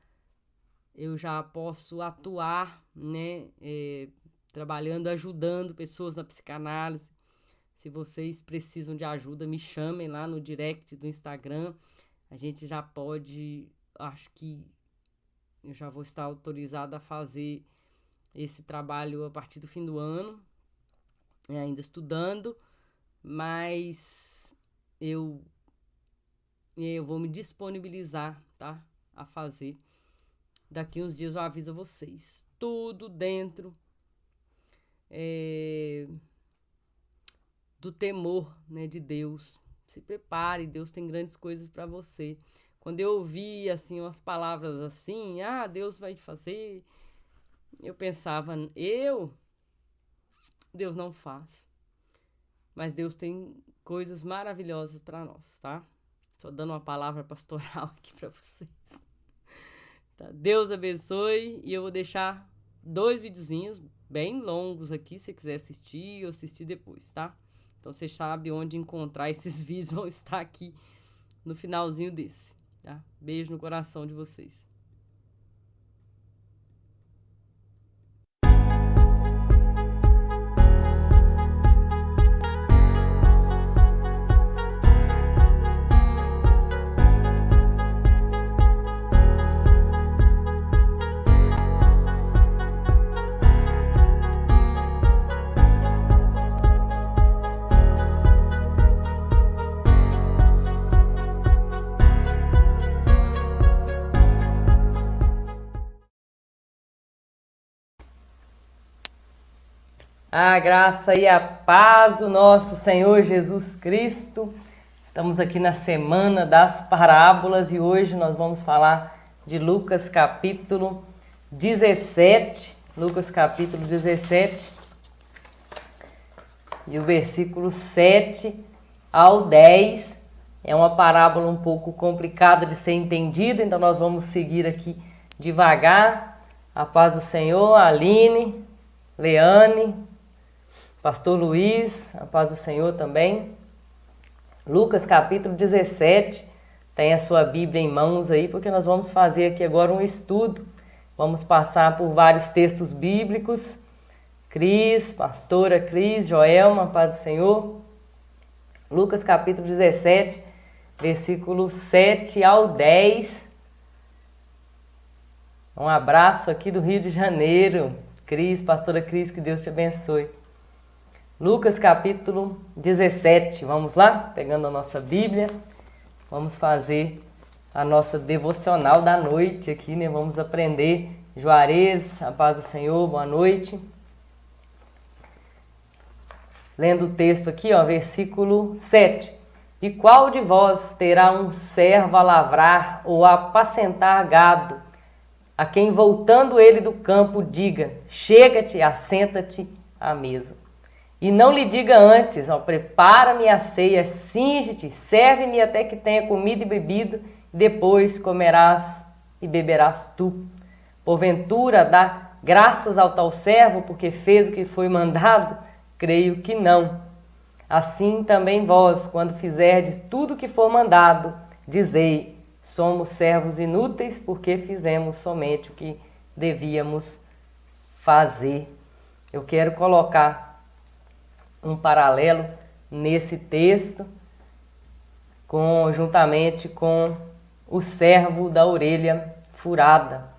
eu já posso atuar, né, trabalhando, ajudando pessoas na psicanálise. Se vocês precisam de ajuda, me chamem lá no direct do Instagram. A gente já pode, acho que eu já vou estar autorizada a fazer esse trabalho a partir do fim do ano, ainda estudando, mas eu vou me disponibilizar, tá, a fazer. Daqui uns dias eu aviso a vocês. Tudo dentro do temor, né, de Deus. Se prepare, Deus tem grandes coisas para você. Quando eu ouvi assim umas palavras assim, Deus vai fazer, eu pensava, Deus não faz. Mas Deus tem coisas maravilhosas para nós, tá? Só dando uma palavra pastoral aqui para vocês. Tá? Deus abençoe, e eu vou deixar 2 videozinhos bem longos aqui, se você quiser assistir ou assistir depois, tá? Então você sabe onde encontrar esses vídeos, vão estar aqui no finalzinho desse, tá? Beijo no coração de vocês. A graça e a paz do nosso Senhor Jesus Cristo. Estamos aqui na semana das parábolas e hoje nós vamos falar de Lucas capítulo 17. Lucas capítulo 17 e o versículo 7 ao 10. É uma parábola um pouco complicada de ser entendida, então nós vamos seguir aqui devagar. A paz do Senhor, Aline, Leane, Pastor Luiz, a paz do Senhor também. Lucas capítulo 17, tem a sua Bíblia em mãos aí, porque nós vamos fazer aqui agora um estudo. Vamos passar por vários textos bíblicos. Pastora Cris, Joelma, a paz do Senhor. Lucas capítulo 17, versículo 7 ao 10. Um abraço aqui do Rio de Janeiro. Pastora Cris, que Deus te abençoe. Lucas capítulo 17, vamos lá? Pegando a nossa Bíblia, vamos fazer a nossa devocional da noite aqui, né? Vamos aprender. Juarez, a paz do Senhor, boa noite. Lendo o texto aqui, versículo 7. E qual de vós terá um servo a lavrar ou a apacentar gado, a quem voltando ele do campo diga, chega-te, assenta-te à mesa? E não lhe diga antes, prepara-me a ceia, cinge-te, serve-me até que tenha comido e bebido, depois comerás e beberás tu. Porventura dá graças ao tal servo, porque fez o que foi mandado? Creio que não. Assim também vós, quando fizerdes tudo o que for mandado, dizei, somos servos inúteis, porque fizemos somente o que devíamos fazer. Eu quero colocar um paralelo nesse texto, juntamente com o servo da orelha furada.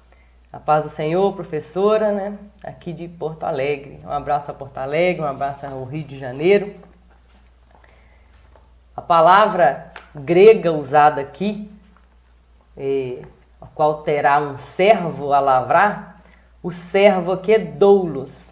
A paz do Senhor, professora, né? Aqui de Porto Alegre. Um abraço a Porto Alegre, um abraço ao Rio de Janeiro. A palavra grega usada aqui, a qual terá um servo a lavrar, o servo aqui é doulos,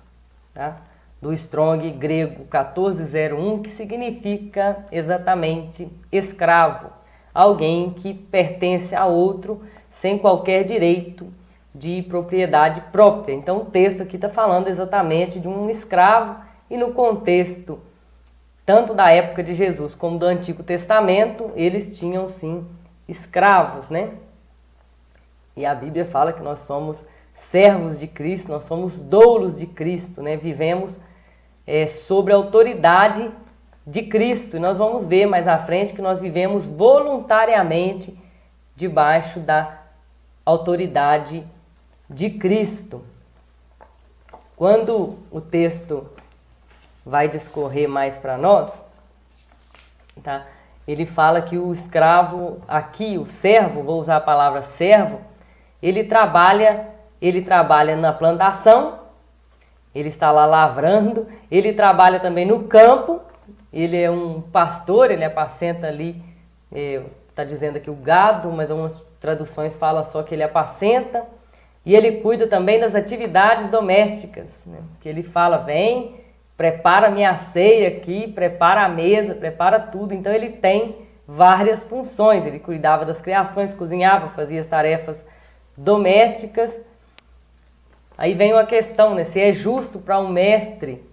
tá? Do Strong grego 1401, que significa exatamente escravo, alguém que pertence a outro sem qualquer direito de propriedade própria. Então o texto aqui está falando exatamente de um escravo, e no contexto tanto da época de Jesus como do Antigo Testamento, eles tinham sim escravos, né? E a Bíblia fala que nós somos servos de Cristo, nós somos doulos de Cristo, né? Vivemos sobre a autoridade de Cristo. E nós vamos ver mais à frente que nós vivemos voluntariamente debaixo da autoridade de Cristo. Quando o texto vai discorrer mais para nós, tá? Ele fala que o escravo aqui, o servo, vou usar a palavra servo, ele trabalha na plantação, ele está lá lavrando, ele trabalha também no campo, ele é um pastor, ele apacenta ali, está dizendo aqui o gado, mas algumas traduções falam só que ele apacenta, e ele cuida também das atividades domésticas, né? Que ele fala, vem, prepara minha ceia aqui, prepara a mesa, prepara tudo. Então ele tem várias funções, ele cuidava das criações, cozinhava, fazia as tarefas domésticas. Aí vem uma questão, né? Se é justo para um mestre,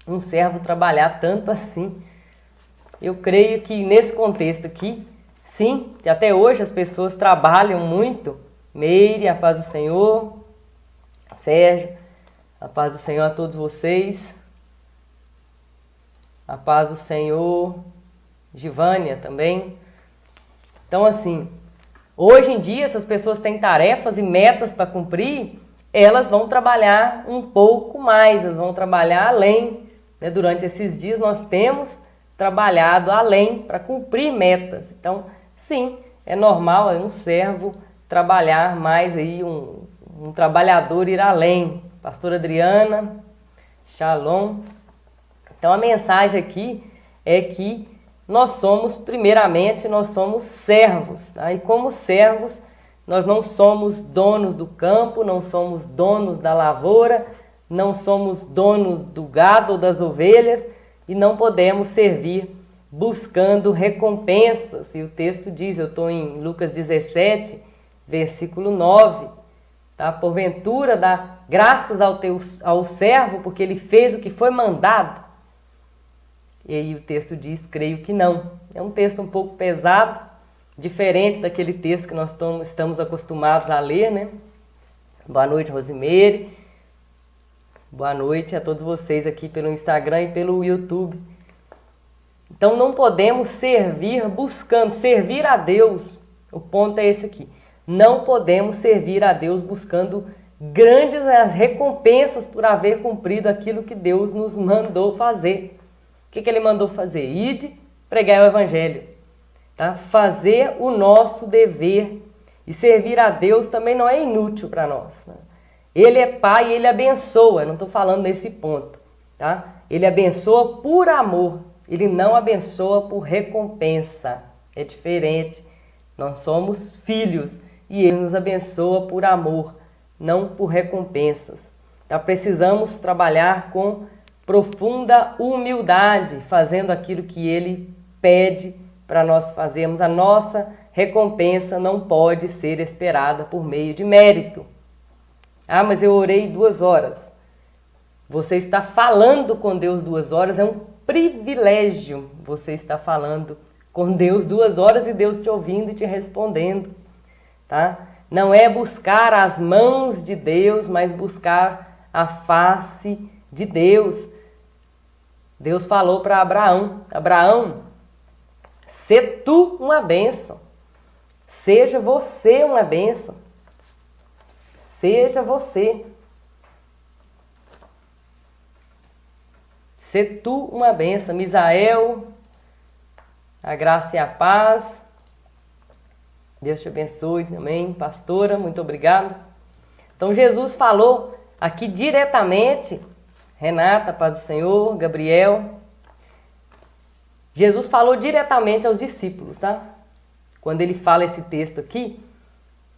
um servo trabalhar tanto assim. Eu creio que nesse contexto aqui, sim, que até hoje as pessoas trabalham muito. Meire, a paz do Senhor. Sérgio, a paz do Senhor a todos vocês. A paz do Senhor. Givânia também. Então assim, hoje em dia essas pessoas têm tarefas e metas para cumprir, elas vão trabalhar um pouco mais, elas vão trabalhar além, né? Durante esses dias nós temos trabalhado além para cumprir metas. Então, sim, é normal um servo trabalhar mais aí, um trabalhador ir além. Pastora Adriana, Shalom. Então a mensagem aqui é que nós somos, primeiramente, nós somos servos, tá? E como servos, nós não somos donos do campo, não somos donos da lavoura, não somos donos do gado ou das ovelhas e não podemos servir buscando recompensas. E o texto diz, eu estou em Lucas 17, versículo 9, tá? Porventura dá graças ao servo porque ele fez o que foi mandado. E aí o texto diz, creio que não. É um texto um pouco pesado, diferente daquele texto que nós estamos acostumados a ler, né? Boa noite, Rosimeire. Boa noite a todos vocês aqui pelo Instagram e pelo YouTube. Então não podemos servir buscando, servir a Deus. O ponto é esse aqui. Não podemos servir a Deus buscando grandes recompensas por haver cumprido aquilo que Deus nos mandou fazer. O que ele mandou fazer? Ide, pregar o Evangelho. Tá? Fazer o nosso dever. E servir a Deus também não é inútil para nós. Né? Ele é Pai e Ele abençoa. Não estou falando nesse ponto. Tá? Ele abençoa por amor. Ele não abençoa por recompensa. É diferente. Nós somos filhos e Ele nos abençoa por amor, não por recompensas. Tá? Precisamos trabalhar com profunda humildade, fazendo aquilo que Ele pede para nós fazermos. A nossa recompensa não pode ser esperada por meio de mérito. Ah, mas eu orei 2 horas. Você está falando com Deus 2 horas, é um privilégio. Você está falando com Deus 2 horas e Deus te ouvindo e te respondendo. Tá? Não é buscar as mãos de Deus, mas buscar a face de Deus. Deus falou para Abraão, Abraão, sê tu uma bênção, seja você uma bênção, seja você, sê tu uma bênção. Misael, a graça e a paz, Deus te abençoe também, pastora, muito obrigado. Então Jesus falou aqui diretamente, Renata, paz do Senhor, Gabriel, Jesus falou diretamente aos discípulos, tá? Quando ele fala esse texto aqui,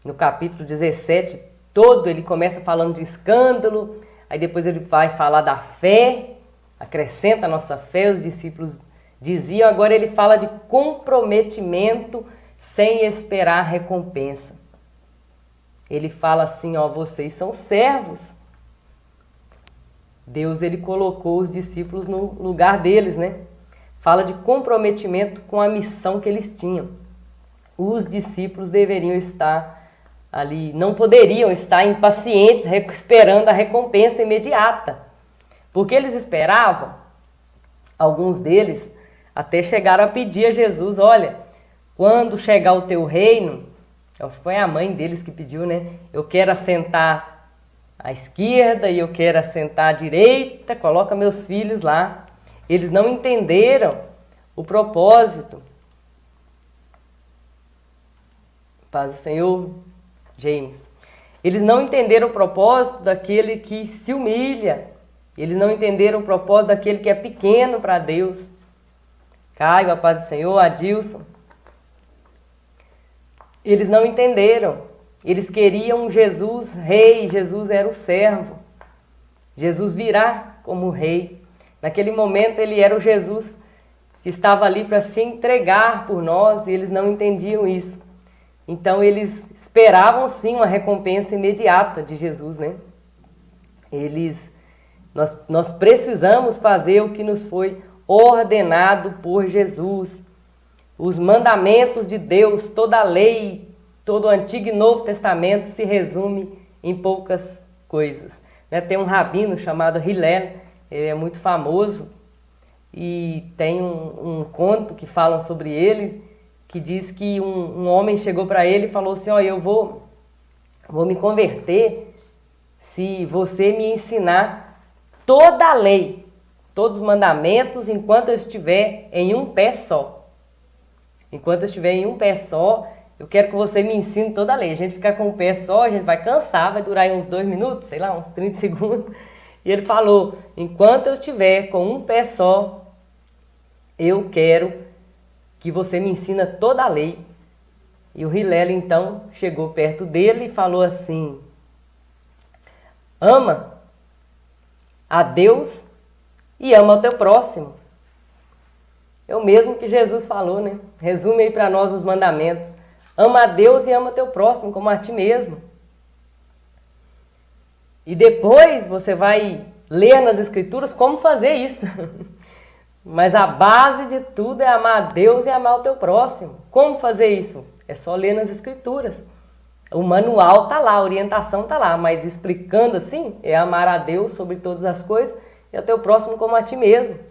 no capítulo 17, todo ele começa falando de escândalo, aí depois ele vai falar da fé, acrescenta a nossa fé, os discípulos diziam, agora ele fala de comprometimento sem esperar recompensa. Ele fala assim, ó, vocês são servos. Deus, ele colocou os discípulos no lugar deles, né? Fala de comprometimento com a missão que eles tinham. Os discípulos deveriam estar ali, não poderiam estar impacientes, esperando a recompensa imediata. Porque eles esperavam, alguns deles até chegaram a pedir a Jesus, olha, quando chegar o teu reino, Foi a mãe deles que pediu, né? Eu quero assentar à esquerda e eu quero assentar à direita, coloca meus filhos lá. Eles não entenderam o propósito. Paz do Senhor, James. Eles não entenderam o propósito daquele que se humilha. Eles não entenderam o propósito daquele que é pequeno para Deus. Caio, a paz do Senhor, Adilson. Eles não entenderam. Eles queriam Jesus rei, Jesus era o servo. Jesus virá como rei. Naquele momento ele era o Jesus que estava ali para se entregar por nós e eles não entendiam isso. Então eles esperavam sim uma recompensa imediata de Jesus, né? Nós precisamos fazer o que nos foi ordenado por Jesus. Os mandamentos de Deus, toda a lei, todo o Antigo e Novo Testamento se resume em poucas coisas. Tem um rabino chamado Hillel, ele é muito famoso e tem um conto que falam sobre ele, que diz que um homem chegou para ele e falou assim, eu vou me converter se você me ensinar toda a lei, todos os mandamentos, enquanto eu estiver em um pé só. Enquanto eu estiver em um pé só, eu quero que você me ensine toda a lei. A gente ficar com um pé só, a gente vai cansar, vai durar aí uns 2 minutos, sei lá, uns 30 segundos. E ele falou, enquanto eu estiver com um pé só, eu quero que você me ensina toda a lei. E o Hillel então chegou perto dele e falou assim, ama a Deus e ama o teu próximo. É o mesmo que Jesus falou, né? Resume aí para nós os mandamentos. Ama a Deus e ama teu próximo como a ti mesmo. E depois você vai ler nas Escrituras como fazer isso. Mas a base de tudo é amar a Deus e amar o teu próximo. Como fazer isso? É só ler nas Escrituras. O manual tá lá, a orientação tá lá, mas explicando assim, é amar a Deus sobre todas as coisas e ao teu próximo como a ti mesmo.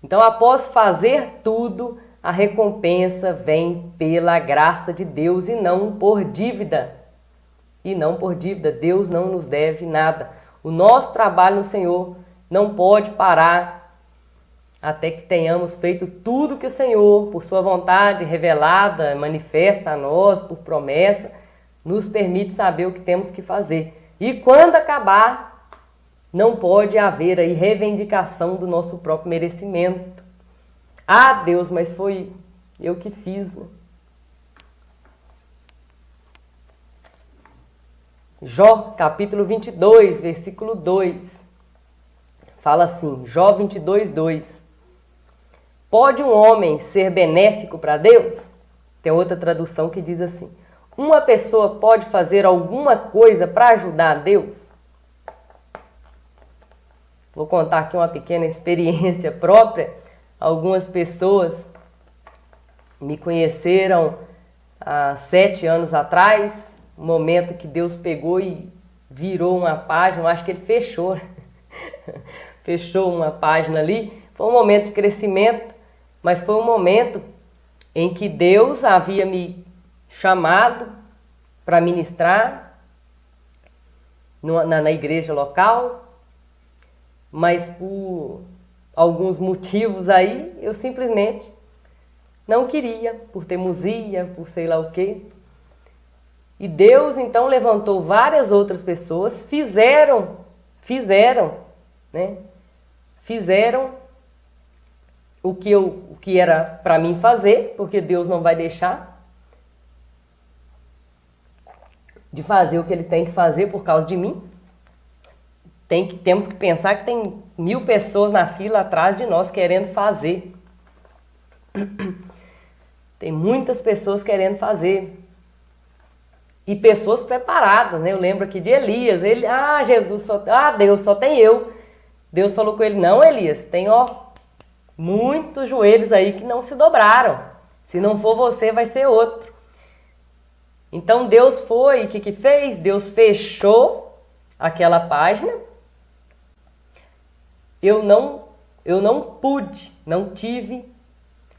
Então, após fazer tudo, a recompensa vem pela graça de Deus e não por dívida. E não por dívida, Deus não nos deve nada. O nosso trabalho no Senhor não pode parar até que tenhamos feito tudo que o Senhor, por sua vontade revelada, manifesta a nós, por promessa, nos permite saber o que temos que fazer. E quando acabar, não pode haver aí reivindicação do nosso próprio merecimento. Ah, Deus, mas foi eu que fiz, né? Jó, capítulo 22, versículo 2. Fala assim, Jó 22, 2. Pode um homem ser benéfico para Deus? Tem outra tradução que diz assim, uma pessoa pode fazer alguma coisa para ajudar a Deus? Vou contar aqui uma pequena experiência própria. Algumas pessoas me conheceram há 7 anos atrás, um momento que Deus pegou e virou uma página, eu acho que ele fechou, fechou uma página ali. Foi um momento de crescimento, mas foi um momento em que Deus havia me chamado para ministrar na igreja local, mas por alguns motivos aí eu simplesmente não queria, por teimosia, por sei lá o quê. E Deus então levantou várias outras pessoas, fizeram o que era para mim fazer, porque Deus não vai deixar de fazer o que ele tem que fazer por causa de mim. Temos que pensar que tem 1000 pessoas na fila atrás de nós querendo fazer. Tem muitas pessoas querendo fazer. E pessoas preparadas, né? Eu lembro aqui de Elias. Deus, só tem eu. Deus falou com ele, não, Elias, tem muitos joelhos aí que não se dobraram. Se não for você, vai ser outro. Então Deus foi, o que fez? Deus fechou aquela página. Eu não pude, não tive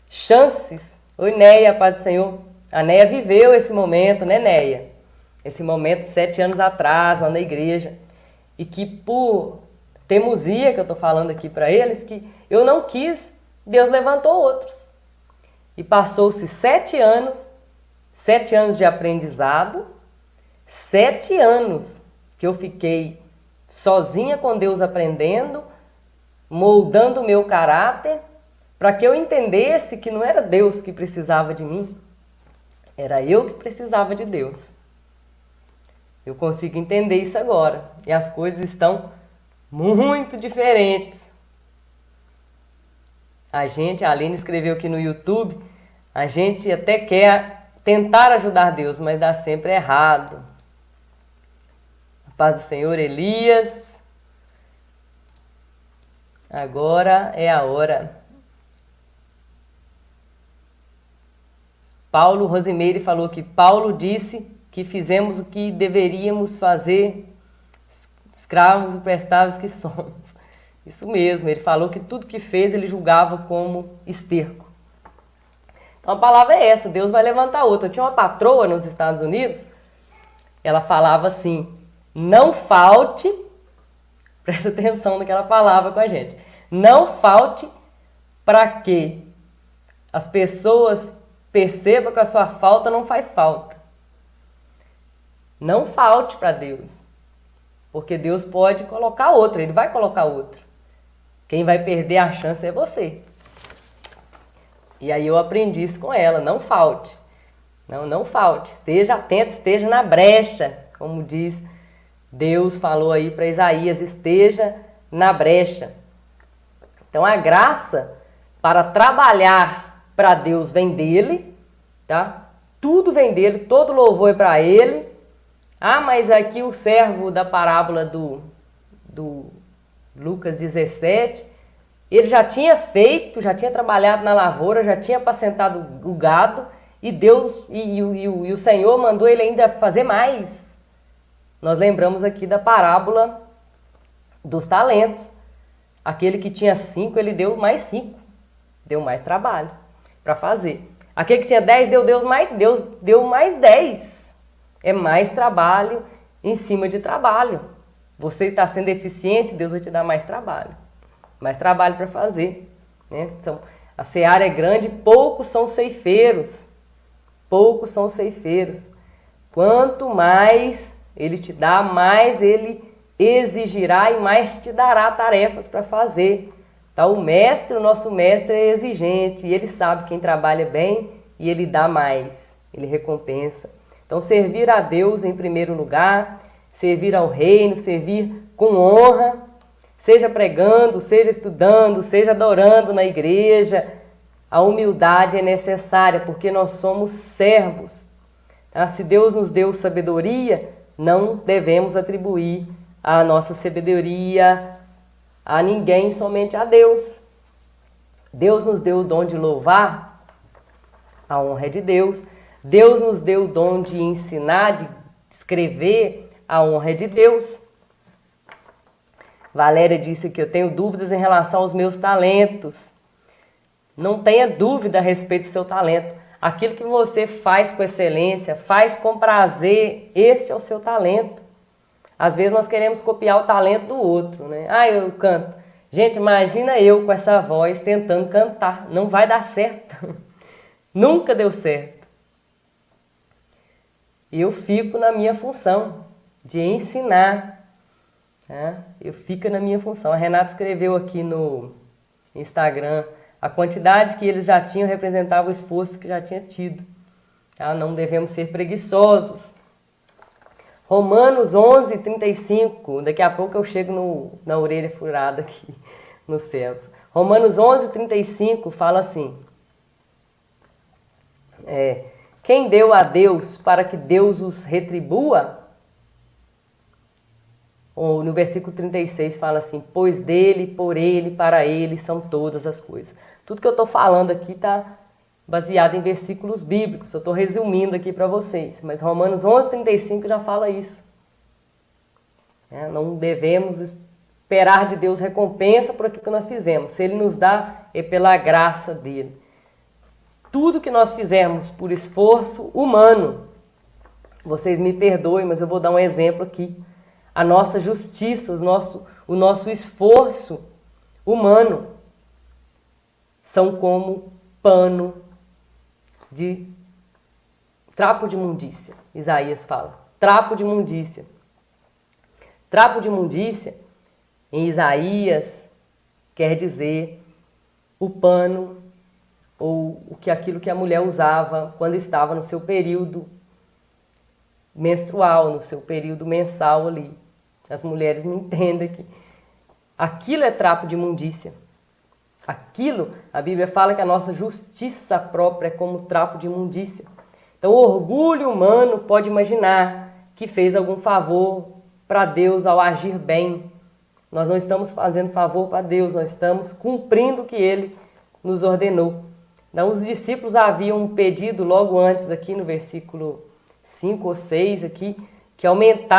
chances. Oi, Neia, paz do Senhor. A Neia viveu esse momento, né, Neia? Esse momento 7 anos atrás, lá na igreja. E que por teimosia que eu estou falando aqui para eles, que eu não quis, Deus levantou outros. E passou-se 7 anos, 7 anos de aprendizado, 7 anos que eu fiquei sozinha com Deus aprendendo, moldando o meu caráter, para que eu entendesse que não era Deus que precisava de mim, era eu que precisava de Deus. Eu consigo entender isso agora, e as coisas estão muito diferentes. A Aline escreveu aqui no YouTube, a gente até quer tentar ajudar Deus, mas dá sempre errado. A paz do Senhor, Elias. Agora é a hora. Paulo Rosimeire falou que Paulo disse que fizemos o que deveríamos fazer, escravos e prestáveis que somos. Isso mesmo, ele falou que tudo que fez ele julgava como esterco. Então a palavra é essa, Deus vai levantar outra. Eu tinha uma patroa nos Estados Unidos, ela falava assim, não falte, presta atenção no que ela falava com a gente, não falte para que as pessoas percebam que a sua falta não faz falta. Não falte para Deus, porque Deus pode colocar outro, Ele vai colocar outro. Quem vai perder a chance é você. E aí eu aprendi isso com ela, não falte. Não falte, esteja atento, esteja na brecha, como diz Deus falou aí para Isaías, esteja na brecha. Então a graça para trabalhar para Deus vem dele, tá? Tudo vem dele, todo louvor é para ele. Ah, mas aqui o servo da parábola do Lucas 17, ele já tinha feito, já tinha trabalhado na lavoura, já tinha apacentado o gado, e Deus e o Senhor mandou ele ainda fazer mais. Nós lembramos aqui da parábola dos talentos. Aquele que tinha 5, ele deu mais 5, deu mais trabalho para fazer. Aquele que tinha 10, Deus deu mais 10. É mais trabalho em cima de trabalho. Você está sendo eficiente, Deus vai te dar mais trabalho. Mais trabalho para fazer. Né? A seara é grande, poucos são ceifeiros. Poucos são ceifeiros. Quanto mais Ele te dá, mais Ele exigirá e mais te dará tarefas para fazer. Tá? O nosso mestre é exigente, e ele sabe quem trabalha bem e ele dá mais, ele recompensa. Então, servir a Deus em primeiro lugar, servir ao reino, servir com honra, seja pregando, seja estudando, seja adorando na igreja. A humildade é necessária porque nós somos servos. Tá? Se Deus nos deu sabedoria, não devemos atribuir a nossa sabedoria a ninguém, somente a Deus. Deus nos deu o dom de louvar, a honra é de Deus. Deus nos deu o dom de ensinar, de escrever, a honra é de Deus. Valéria disse que eu tenho dúvidas em relação aos meus talentos. Não tenha dúvida a respeito do seu talento. Aquilo que você faz com excelência, faz com prazer, este é o seu talento. Às vezes nós queremos copiar o talento do outro, né? Ah, eu canto. Gente, imagina eu com essa voz tentando cantar. Não vai dar certo. Nunca deu certo. Eu fico na minha função de ensinar. Né? Eu fico na minha função. A Renata escreveu aqui no Instagram a quantidade que eles já tinham representava o esforço que já tinha tido. Tá? Não devemos ser preguiçosos. Romanos 11, 35. Daqui a pouco eu chego na orelha furada aqui nos céus. Romanos 11, 35 fala assim. Quem deu a Deus para que Deus os retribua? Ou no versículo 36 fala assim, pois dele, por ele, para ele são todas as coisas. Tudo que eu estou falando aqui está baseado em versículos bíblicos. Eu estou resumindo aqui para vocês. Mas Romanos 11, 35 já fala isso. Não devemos esperar de Deus recompensa por aquilo que nós fizemos. Se Ele nos dá, é pela graça dEle. tudo que nós fizermos por esforço humano, vocês me perdoem, mas eu vou dar um exemplo aqui. A nossa justiça, o nosso esforço humano são como pano de trapo de imundícia. Isaías fala, trapo de imundícia. Trapo de imundícia, em Isaías, quer dizer o pano ou aquilo que a mulher usava quando estava no seu período menstrual, no seu período mensal ali. As mulheres me entendem que aquilo é trapo de imundícia. Aquilo, a Bíblia fala que a nossa justiça própria é como trapo de imundícia. Então, o orgulho humano pode imaginar que fez algum favor para Deus ao agir bem. Nós não estamos fazendo favor para Deus, nós estamos cumprindo o que Ele nos ordenou. Então, os discípulos haviam um pedido logo antes, aqui no versículo 5 ou 6, aqui, que aumenta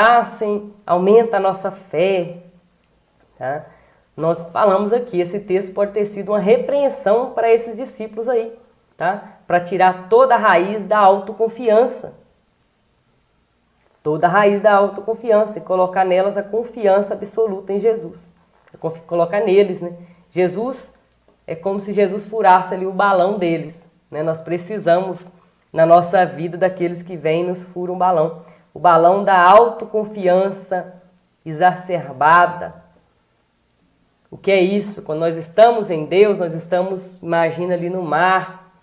a nossa fé. Tá? Nós falamos aqui, esse texto pode ter sido uma repreensão para esses discípulos aí, tá? Para tirar toda a raiz da autoconfiança. Toda a raiz da autoconfiança e colocar nelas a confiança absoluta em Jesus. Colocar neles, né? Jesus, é como se Jesus furasse ali o balão deles, né? Nós precisamos, na nossa vida, daqueles que vêm e nos furam o balão da autoconfiança exacerbada. O que é isso? Quando nós estamos em Deus, nós estamos, imagina ali no mar,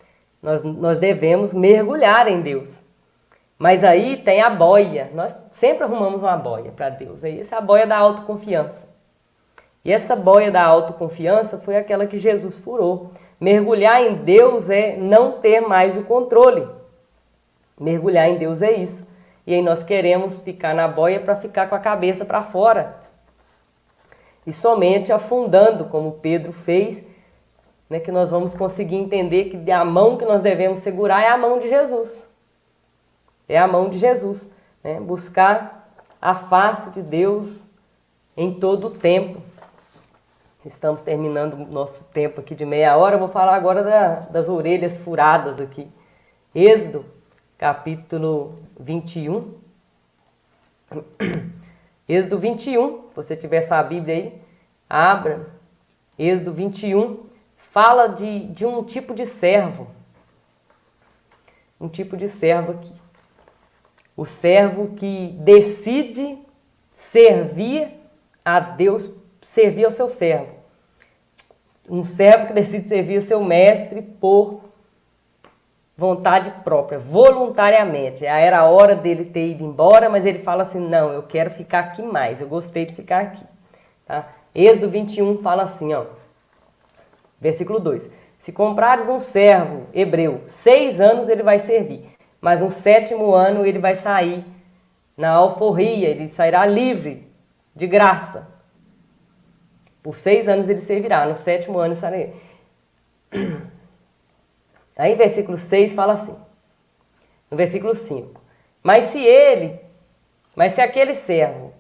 nós devemos mergulhar em Deus. Mas aí tem a boia, nós sempre arrumamos uma boia para Deus, essa é a boia da autoconfiança. E essa boia da autoconfiança foi aquela que Jesus furou. Mergulhar em Deus é não ter mais o controle. Mergulhar em Deus é isso. E aí nós queremos ficar na boia para ficar com a cabeça para fora. E somente afundando, como Pedro fez, né, que nós vamos conseguir entender que a mão que nós devemos segurar é a mão de Jesus. É a mão de Jesus. Né? Buscar a face de Deus em todo o tempo. Estamos terminando o nosso tempo aqui de meia hora. Eu vou falar agora das orelhas furadas aqui. Êxodo, capítulo 21. Êxodo 21, se você tiver sua Bíblia aí, abra. Êxodo 21 fala de um tipo de servo. Um tipo de servo aqui. O servo que decide servir a Deus, servir ao seu servo. Um servo que decide servir ao seu mestre por vontade própria, voluntariamente. Já era a hora dele ter ido embora, mas ele fala assim, não, eu quero ficar aqui mais, eu gostei de ficar aqui. Tá? Êxodo 21 fala assim, ó, versículo 2. Se comprares um servo hebreu, 6 anos ele vai servir, mas no 7º ano ele vai sair na alforria, ele sairá livre, de graça. Por 6 anos ele servirá, no 7º ano ele sairá. Aí versículo 6 fala assim, no versículo 5, mas se aquele servo,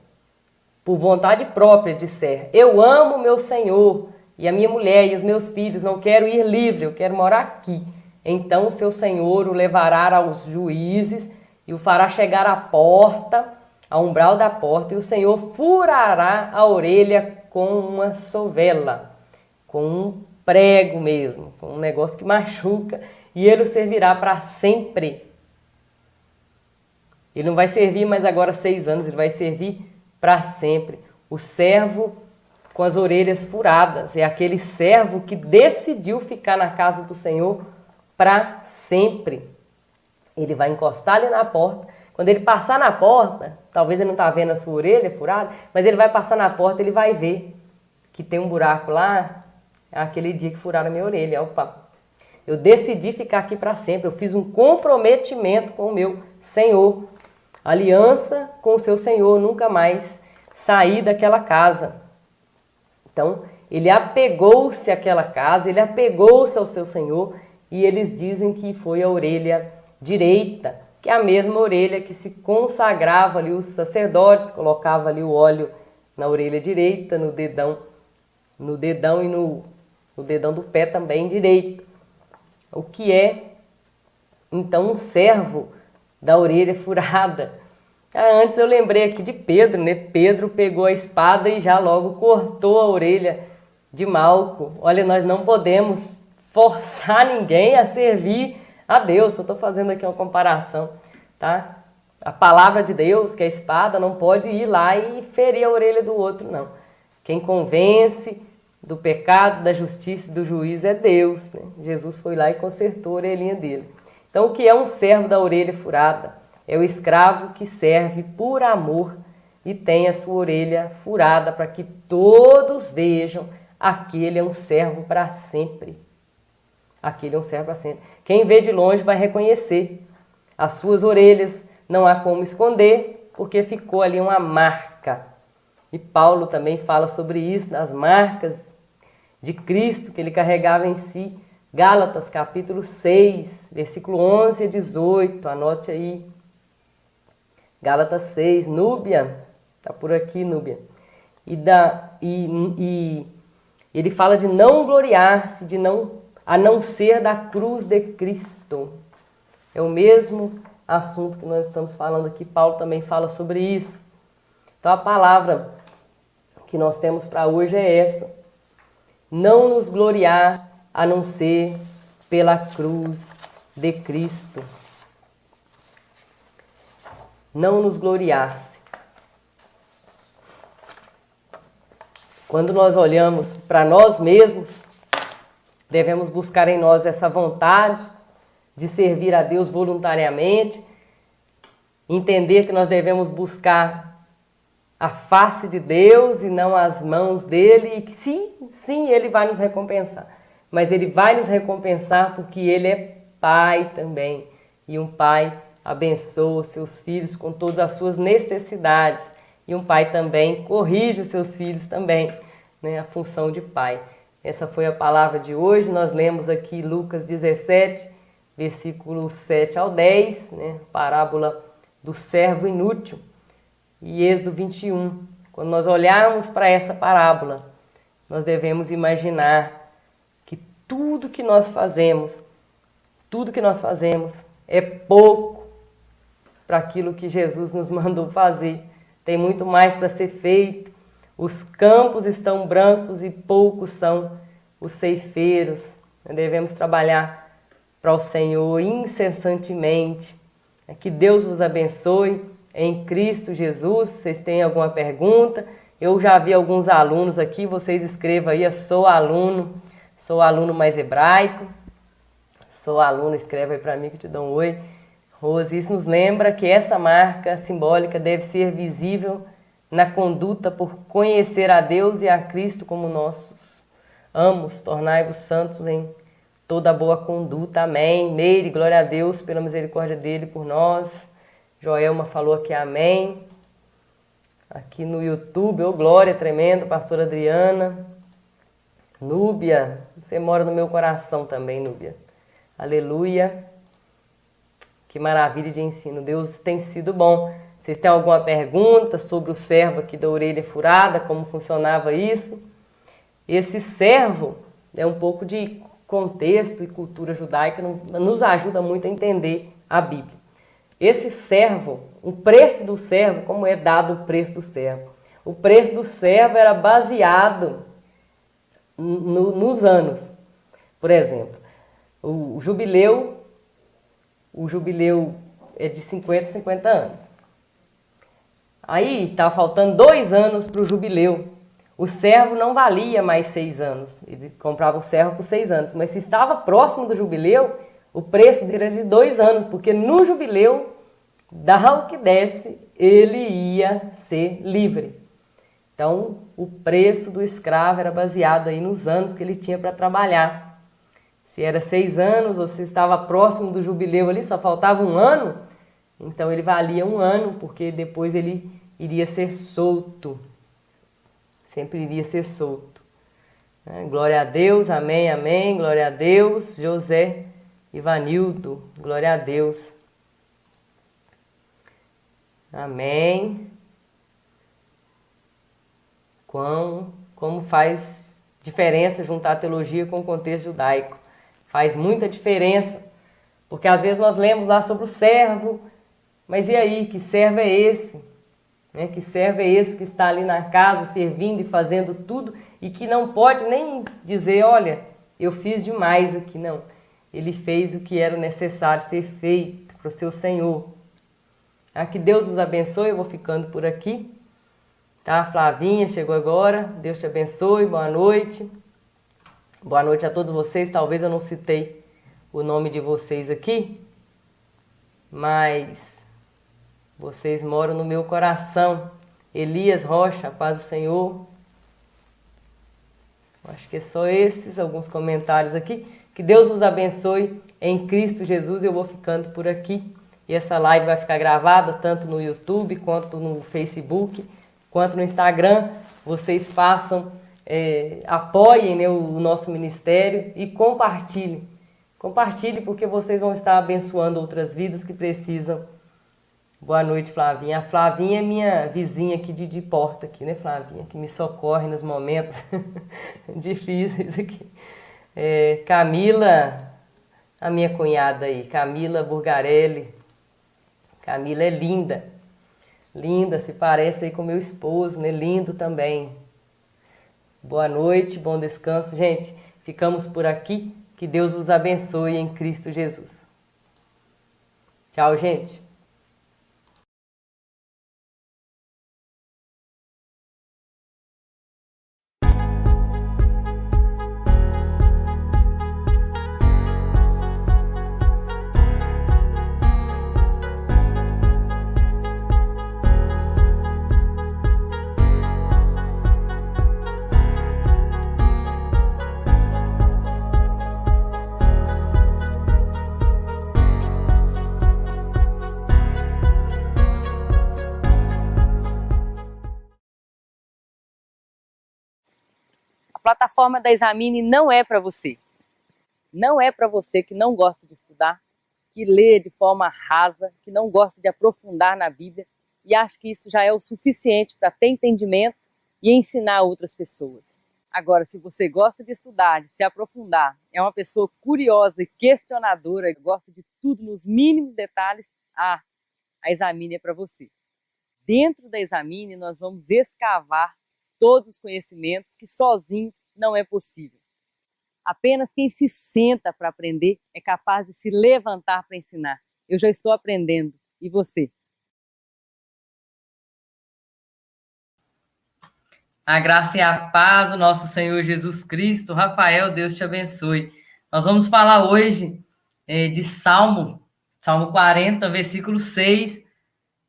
por vontade própria, disser, eu amo meu Senhor e a minha mulher e os meus filhos, não quero ir livre, eu quero morar aqui, então o seu Senhor o levará aos juízes e o fará chegar à porta, ao umbral da porta, e o Senhor furará a orelha com uma sovela, com um prego mesmo, um negócio que machuca, e ele o servirá para sempre. Ele não vai servir mais agora 6 anos, ele vai servir para sempre. O servo com as orelhas furadas é aquele servo que decidiu ficar na casa do Senhor para sempre. Ele vai encostar ali na porta. Quando ele passar na porta, talvez ele não está vendo a sua orelha furada, mas ele vai passar na porta, ele vai ver que tem um buraco lá. Aquele dia que furaram a minha orelha, opa, eu decidi ficar aqui para sempre, eu fiz um comprometimento com o meu Senhor, aliança com o seu Senhor, nunca mais sair daquela casa. Então, ele apegou-se àquela casa, ele apegou-se ao seu Senhor, e eles dizem que foi a orelha direita, que é a mesma orelha que se consagrava ali os sacerdotes, colocava ali o óleo na orelha direita, no dedão e no dedão do pé também direito. O que é Então, um servo da orelha furada. Antes eu lembrei aqui de Pedro, né? Pedro pegou a espada e já logo cortou a orelha de Malco. Olha, nós não podemos forçar ninguém a servir a Deus. Eu estou fazendo aqui uma comparação, tá? A palavra de Deus, que é a espada, não pode ir lá e ferir a orelha do outro, não. Quem convence do pecado, da justiça e do juízo é Deus, né? Jesus foi lá e consertou a orelhinha dele. Então, o que é um servo da orelha furada? É o escravo que serve por amor e tem a sua orelha furada para que todos vejam: aquele é um servo para sempre. Aquele é um servo para sempre. Quem vê de longe vai reconhecer. As suas orelhas não há como esconder, porque ficou ali uma marca. E Paulo também fala sobre isso, das marcas de Cristo que ele carregava em si. Gálatas capítulo 6, versículo 11 a 18, anote aí. Gálatas 6, Núbia, tá por aqui, Núbia. E ele fala de não gloriar-se, a não ser da cruz de Cristo. É o mesmo assunto que nós estamos falando aqui, Paulo também fala sobre isso. Então a palavra que nós temos para hoje é essa: não nos gloriar a não ser pela cruz de Cristo. Não nos gloriar-se. Quando nós olhamos para nós mesmos, devemos buscar em nós essa vontade de servir a Deus voluntariamente, entender que nós devemos buscar a face de Deus e não as mãos dele, e que sim, ele vai nos recompensar. Mas ele vai nos recompensar porque ele é pai também. E um pai abençoa os seus filhos com todas as suas necessidades. E um pai também corrige os seus filhos também, né? A função de pai. Essa foi a palavra de hoje. Nós lemos aqui Lucas 17, versículos 7 ao 10, né? Parábola do servo inútil. E Êxodo 21. Quando nós olharmos para essa parábola, nós devemos imaginar que tudo que nós fazemos é pouco para aquilo que Jesus nos mandou fazer. Tem muito mais para ser feito. Os campos estão brancos e poucos são os ceifeiros. Devemos trabalhar para o Senhor incessantemente. Que Deus vos abençoe em Cristo Jesus. Vocês têm alguma pergunta? Eu já vi alguns alunos aqui, vocês escrevam aí: sou aluno mais hebraico. Sou aluno, escreve aí para mim que eu te dou um oi. Rose, isso nos lembra que essa marca simbólica deve ser visível na conduta por conhecer a Deus e a Cristo como nossos amos. Tornai-vos santos em toda boa conduta. Amém. Meire, glória a Deus pela misericórdia dele por nós. Joelma falou aqui amém. Aqui no YouTube, glória tremenda, pastora Adriana. Núbia, você mora no meu coração também, Núbia. Aleluia. Que maravilha de ensino. Deus tem sido bom. Vocês têm alguma pergunta sobre o servo aqui da orelha furada, como funcionava isso? Esse servo é um pouco de contexto e cultura judaica, nos ajuda muito a entender a Bíblia. Esse servo, o preço do servo, como é dado o preço do servo? O preço do servo era baseado nos anos. Por exemplo, o jubileu é de 50 anos. Aí estava faltando 2 anos para o jubileu. O servo não valia mais 6 anos. Ele comprava o servo por 6 anos. Mas se estava próximo do jubileu, o preço dele era de 2 anos. Porque no jubileu, dá o que desse, ele ia ser livre. Então, o preço do escravo era baseado aí nos anos que ele tinha para trabalhar. Se era 6 anos ou se estava próximo do jubileu ali, só faltava 1 ano, então ele valia 1 ano, porque depois ele iria ser solto. Sempre iria ser solto. Glória a Deus, amém, amém, glória a Deus. José Ivanildo, glória a Deus. Amém. Como faz diferença juntar a teologia com o contexto judaico. Faz muita diferença. Porque às vezes nós lemos lá sobre o servo, mas e aí, que servo é esse? Né? Que servo é esse que está ali na casa servindo e fazendo tudo e que não pode nem dizer, olha, eu fiz demais aqui, não. Ele fez o que era necessário ser feito para o seu Senhor. Que Deus vos abençoe, eu vou ficando por aqui. Tá, Flavinha chegou agora, Deus te abençoe, boa noite. Boa noite a todos vocês, talvez eu não citei o nome de vocês aqui, mas vocês moram no meu coração. Elias Rocha, a paz do Senhor. Acho que é só esses, alguns comentários aqui. Que Deus vos abençoe em Cristo Jesus, eu vou ficando por aqui. E essa live vai ficar gravada tanto no YouTube, quanto no Facebook, quanto no Instagram. Vocês façam, apoiem, né, o nosso ministério e compartilhem. Compartilhe porque vocês vão estar abençoando outras vidas que precisam. Boa noite, Flavinha. A Flavinha é minha vizinha aqui de porta, aqui, né, Flavinha? Que me socorre nos momentos difíceis aqui. Camila, a minha cunhada aí, Camila Burgarelli. Camila é linda. Linda, se parece aí com meu esposo, né? Lindo também. Boa noite, bom descanso. Gente, ficamos por aqui. Que Deus vos abençoe em Cristo Jesus. Tchau, gente. A plataforma da Examine não é para você. Não é para você que não gosta de estudar, que lê de forma rasa, que não gosta de aprofundar na Bíblia e acha que isso já é o suficiente para ter entendimento e ensinar outras pessoas. Agora, se você gosta de estudar, de se aprofundar, é uma pessoa curiosa e questionadora, gosta de tudo nos mínimos detalhes, a Examine é para você. Dentro da Examine, nós vamos escavar todos os conhecimentos que sozinho não é possível. Apenas quem se senta para aprender é capaz de se levantar para ensinar. Eu já estou aprendendo. E você? A graça e a paz do nosso Senhor Jesus Cristo. Rafael, Deus te abençoe. Nós vamos falar hoje de Salmo 40, versículo 6.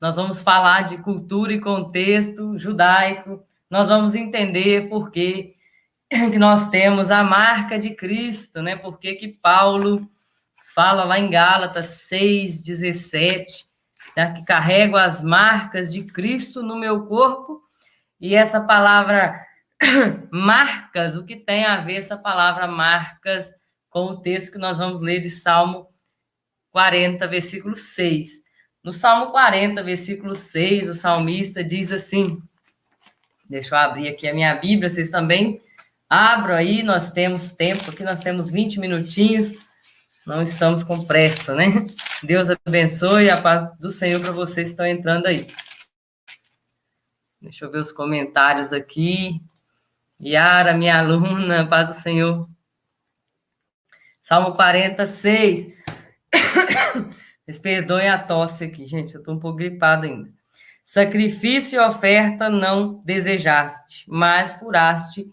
Nós vamos falar de cultura e contexto judaico. Nós vamos entender por que nós temos a marca de Cristo, né? Por que Paulo fala lá em Gálatas 6:17, né? Que carrego as marcas de Cristo no meu corpo. E essa palavra marcas, o que tem a ver essa palavra marcas com o texto que nós vamos ler de Salmo 40, versículo 6. No Salmo 40, versículo 6, o salmista diz assim, deixa eu abrir aqui a minha Bíblia, vocês também abram aí, nós temos tempo aqui, nós temos 20 minutinhos, não estamos com pressa, né? Deus abençoe, a paz do Senhor para vocês que estão entrando aí. Deixa eu ver os comentários aqui. Yara, minha aluna, paz do Senhor. Salmo 46. Vocês perdoem a tosse aqui, gente, eu estou um pouco gripada ainda. Sacrifício e oferta não desejaste, mas furaste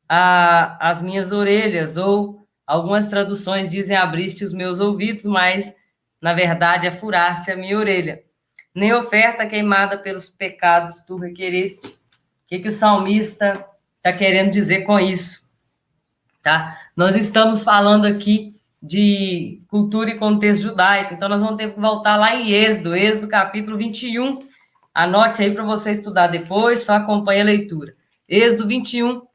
as minhas orelhas, ou algumas traduções dizem abriste os meus ouvidos, mas na verdade é furaste a minha orelha. Nem oferta queimada pelos pecados tu requereste. O que o salmista está querendo dizer com isso? Tá? Nós estamos falando aqui de cultura e contexto judaico, então nós vamos ter que voltar lá em Êxodo capítulo 21. Anote aí para você estudar depois, só acompanhe a leitura. Êxodo 21,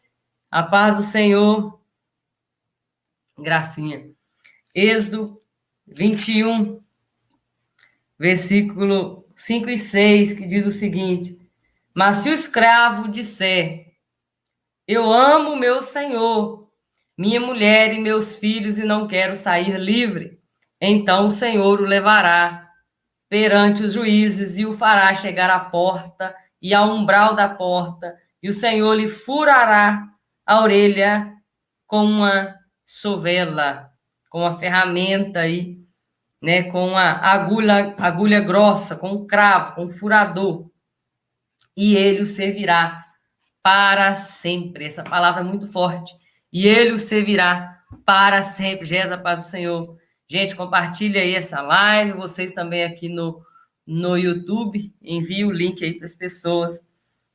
a paz do Senhor, gracinha. Êxodo 21, versículo 5 e 6, que diz o seguinte: mas se o escravo disser, eu amo meu senhor, minha mulher e meus filhos, e não quero sair livre, Então o Senhor o levará perante os juízes e o fará chegar à porta e ao umbral da porta, e o Senhor lhe furará a orelha com uma sovela, com uma ferramenta aí, né, com a agulha grossa, com um cravo, com um furador, e ele o servirá para sempre. Essa palavra é muito forte. E ele o servirá para sempre. Reza a paz do Senhor. Gente, compartilha aí essa live. Vocês também aqui no YouTube. Envie o link aí para as pessoas.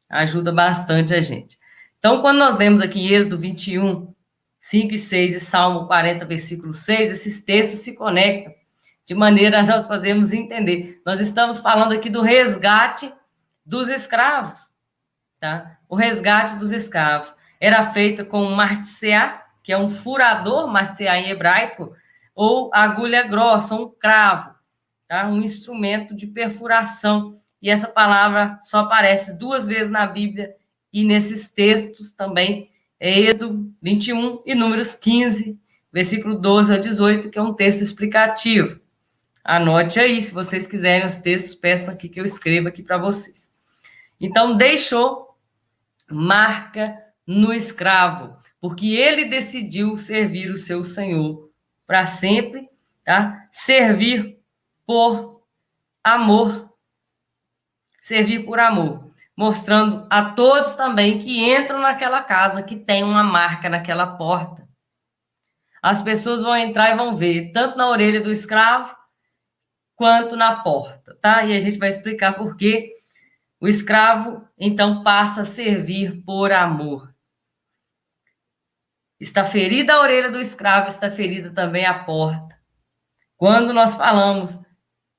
Ajuda bastante a gente. Então, quando nós lemos aqui em Êxodo 21, 5 e 6 e Salmo 40, versículo 6, esses textos se conectam de maneira a nós fazermos entender. Nós estamos falando aqui do resgate dos escravos. Tá? O resgate dos escravos era feito com um martseá, que é um furador, martseá em hebraico, ou agulha grossa, um cravo, tá? Um instrumento de perfuração. E essa palavra só aparece 2 vezes na Bíblia e nesses textos também, Êxodo 21 e Números 15, versículo 12 a 18, que é um texto explicativo. Anote aí, se vocês quiserem os textos, peçam aqui que eu escreva aqui para vocês. Então, deixou marca no escravo, porque ele decidiu servir o seu Senhor para sempre, tá? Servir por amor. Servir por amor, mostrando a todos também que entram naquela casa que tem uma marca naquela porta. As pessoas vão entrar e vão ver, tanto na orelha do escravo, quanto na porta, tá? E a gente vai explicar por quê. O escravo, então, passa a servir por amor. Está ferida a orelha do escravo, está ferida também a porta. Quando nós falamos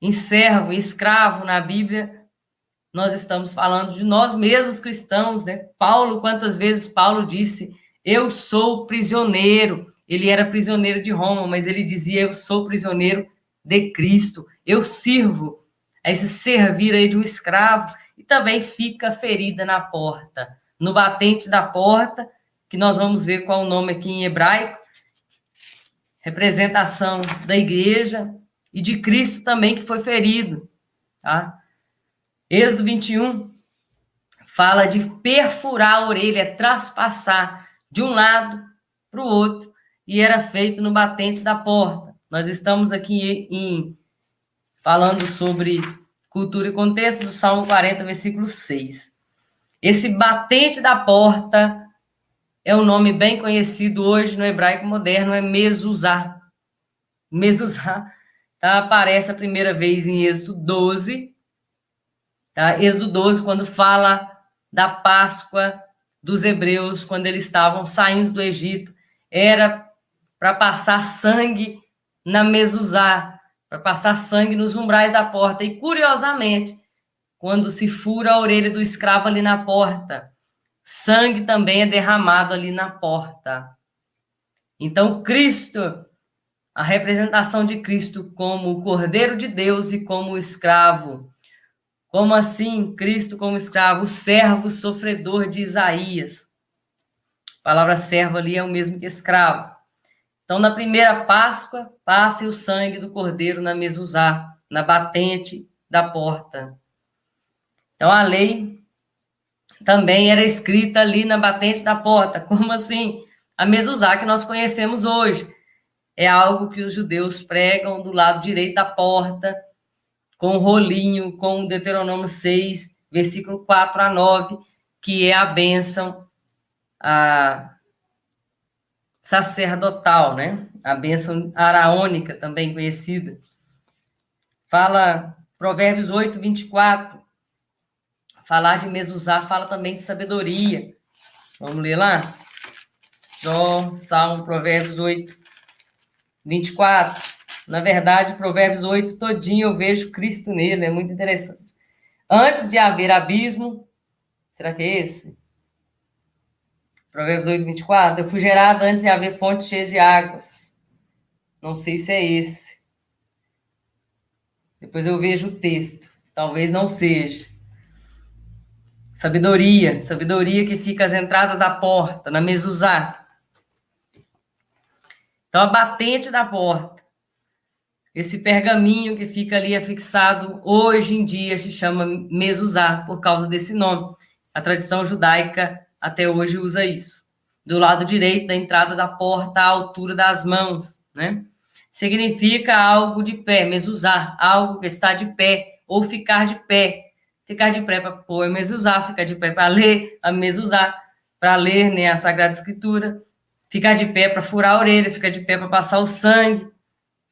em servo e escravo na Bíblia, nós estamos falando de nós mesmos cristãos, né? Paulo, quantas vezes Paulo disse, eu sou prisioneiro. Ele era prisioneiro de Roma, mas ele dizia, eu sou prisioneiro de Cristo. Eu sirvo. A esse servir aí de um escravo. E também fica ferida na porta. No batente da porta, que nós vamos ver qual o nome aqui em hebraico, representação da igreja e de Cristo também que foi ferido, tá? Êxodo 21 fala de perfurar a orelha, traspassar de um lado para o outro, e era feito no batente da porta. Nós estamos aqui falando sobre cultura e contexto do Salmo 40, versículo 6. Esse batente da porta é um nome bem conhecido hoje no hebraico moderno, é mezuzá. Mezuzá, tá? Aparece a primeira vez em Êxodo 12, tá? Êxodo 12, quando fala da Páscoa dos hebreus, quando eles estavam saindo do Egito, era para passar sangue na mezuzá, para passar sangue nos umbrais da porta. E, curiosamente, quando se fura a orelha do escravo ali na porta, sangue também é derramado ali na porta. Então, Cristo, a representação de Cristo como o Cordeiro de Deus e como o escravo. Como assim, Cristo como escravo? O servo sofredor de Isaías. A palavra servo ali é o mesmo que escravo. Então, na primeira Páscoa, passe o sangue do Cordeiro na mezuzá, na batente da porta. Então, a lei também era escrita ali na batente da porta. Como assim? A mezuzá que nós conhecemos hoje. É algo que os judeus pregam do lado direito da porta, com o rolinho, com o Deuteronômio 6, versículo 4 a 9, que é a bênção sacerdotal, né? A bênção araônica, também conhecida. Fala Provérbios 8, 24. Falar de mezuzá fala também de sabedoria. Vamos ler lá? Só Salmo, Provérbios 8, 24. Na verdade, Provérbios 8 todinho eu vejo Cristo nele, é muito interessante. Antes de haver abismo, será que é esse? Provérbios 8, 24. Eu fui gerado antes de haver fontes cheias de águas. Não sei se é esse. Depois eu vejo o texto. Talvez não seja. Sabedoria que fica às entradas da porta, na mezuzá. Então, a batente da porta. Esse pergaminho que fica ali afixado, hoje em dia se chama mezuzá, por causa desse nome. A tradição judaica até hoje usa isso. Do lado direito da entrada da porta, à altura das mãos, né? Significa algo de pé, mezuzá, algo que está de pé, ou ficar de pé. Ficar de pé para pôr mezuzá, ficar de pé para ler a mezuzá, para ler, né, a Sagrada Escritura. Ficar de pé para furar a orelha, ficar de pé para passar o sangue,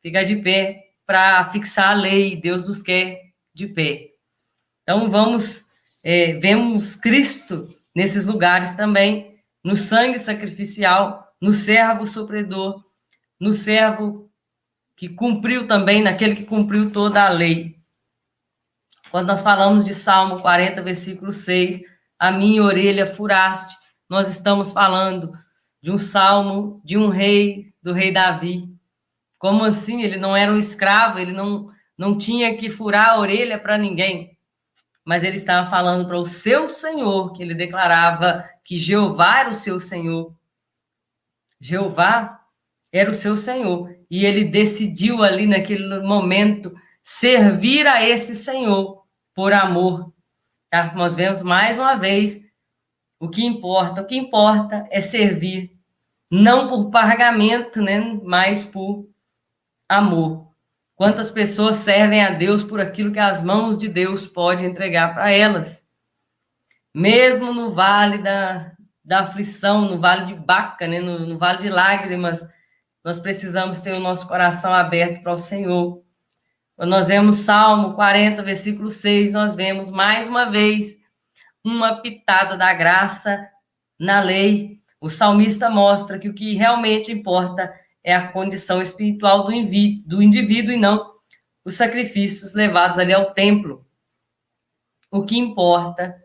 ficar de pé para fixar a lei. Deus nos quer de pé. Então vemos Cristo nesses lugares também, no sangue sacrificial, no servo sofredor, no servo que cumpriu também, naquele que cumpriu toda a lei. Quando nós falamos de Salmo 40, versículo 6, a minha orelha furaste, nós estamos falando de um salmo de um rei, do rei Davi. Como assim? Ele não era um escravo, ele não tinha que furar a orelha para ninguém. Mas ele estava falando para o seu Senhor, que ele declarava que Jeová era o seu Senhor. Jeová era o seu Senhor. E ele decidiu ali naquele momento servir a esse Senhor por amor. Tá? Nós vemos mais uma vez o que importa. O que importa é servir. Não por pagamento, né? Mas por amor. Quantas pessoas servem a Deus por aquilo que as mãos de Deus podem entregar para elas? Mesmo no vale da aflição, no vale de Baca, né? no vale de lágrimas, nós precisamos ter o nosso coração aberto para o Senhor. Quando nós vemos Salmo 40, versículo 6, nós vemos mais uma vez uma pitada da graça na lei. O salmista mostra que o que realmente importa é a condição espiritual do indivíduo e não os sacrifícios levados ali ao templo. O que importa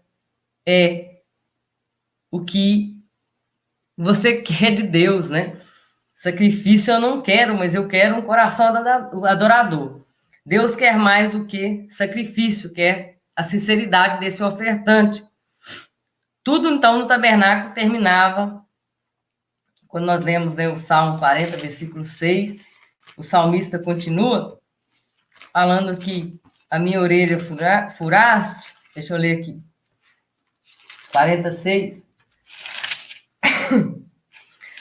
é o que você quer de Deus, né? Sacrifício eu não quero, mas eu quero um coração adorador. Deus quer mais do que sacrifício, quer a sinceridade desse ofertante. Tudo, então, no tabernáculo terminava, quando nós lemos, né, o Salmo 40, versículo 6, o salmista continua falando que a minha orelha furaste. Deixa eu ler aqui. 46.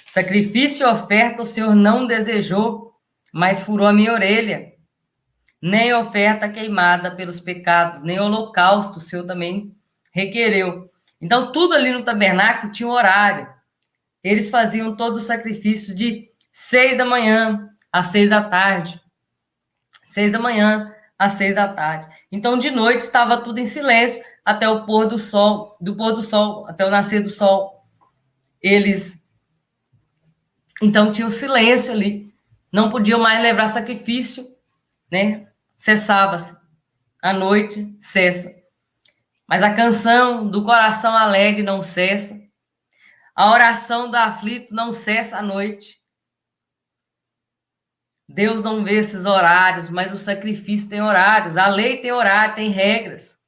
Sacrifício e oferta o Senhor não desejou, mas furou a minha orelha. Nem oferta queimada pelos pecados, nem holocausto o Senhor também requereu. Então, tudo ali no tabernáculo tinha um horário. Eles faziam todo o sacrifício de 6 da manhã às 6 da tarde. 6 da manhã às 6 da tarde. Então, de noite, estava tudo em silêncio até o pôr do sol, até o nascer do sol. Eles, então, tinham silêncio ali. Não podiam mais levar sacrifício, né? Cessava-se. À noite, cessa. Mas a canção do coração alegre não cessa. A oração do aflito não cessa à noite. Deus não vê esses horários, mas o sacrifício tem horários. A lei tem horário, tem regras.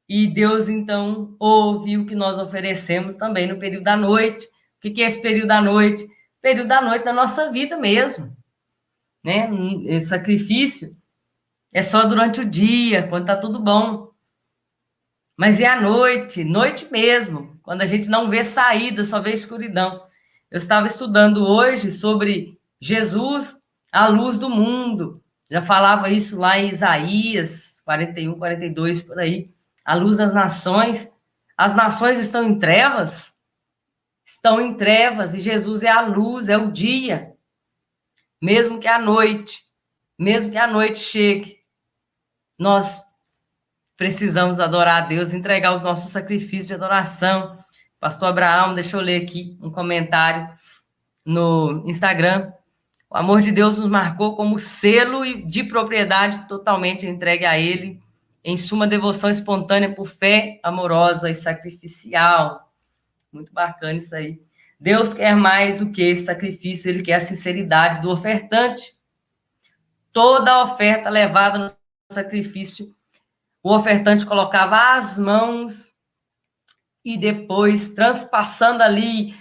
E Deus, então, ouve o que nós oferecemos também no período da noite. O que é esse período da noite? Período da noite da nossa vida mesmo. Né? Esse sacrifício é só durante o dia, quando está tudo bom. Mas e à noite? Noite mesmo, quando a gente não vê saída, só vê escuridão. Eu estava estudando hoje sobre Jesus, a luz do mundo. Já falava isso lá em Isaías 41, 42, por aí. A luz das nações. As nações estão em trevas? Estão em trevas, e Jesus é a luz, é o dia. Mesmo que a noite chegue, nós precisamos adorar a Deus, entregar os nossos sacrifícios de adoração. Pastor Abraão, deixa eu ler aqui um comentário no Instagram. O amor de Deus nos marcou como selo de propriedade totalmente entregue a Ele, em suma devoção espontânea por fé amorosa e sacrificial. Muito bacana isso aí. Deus quer mais do que esse sacrifício, Ele quer a sinceridade do ofertante. Toda a oferta levada no sacrifício, o ofertante colocava as mãos e depois, transpassando ali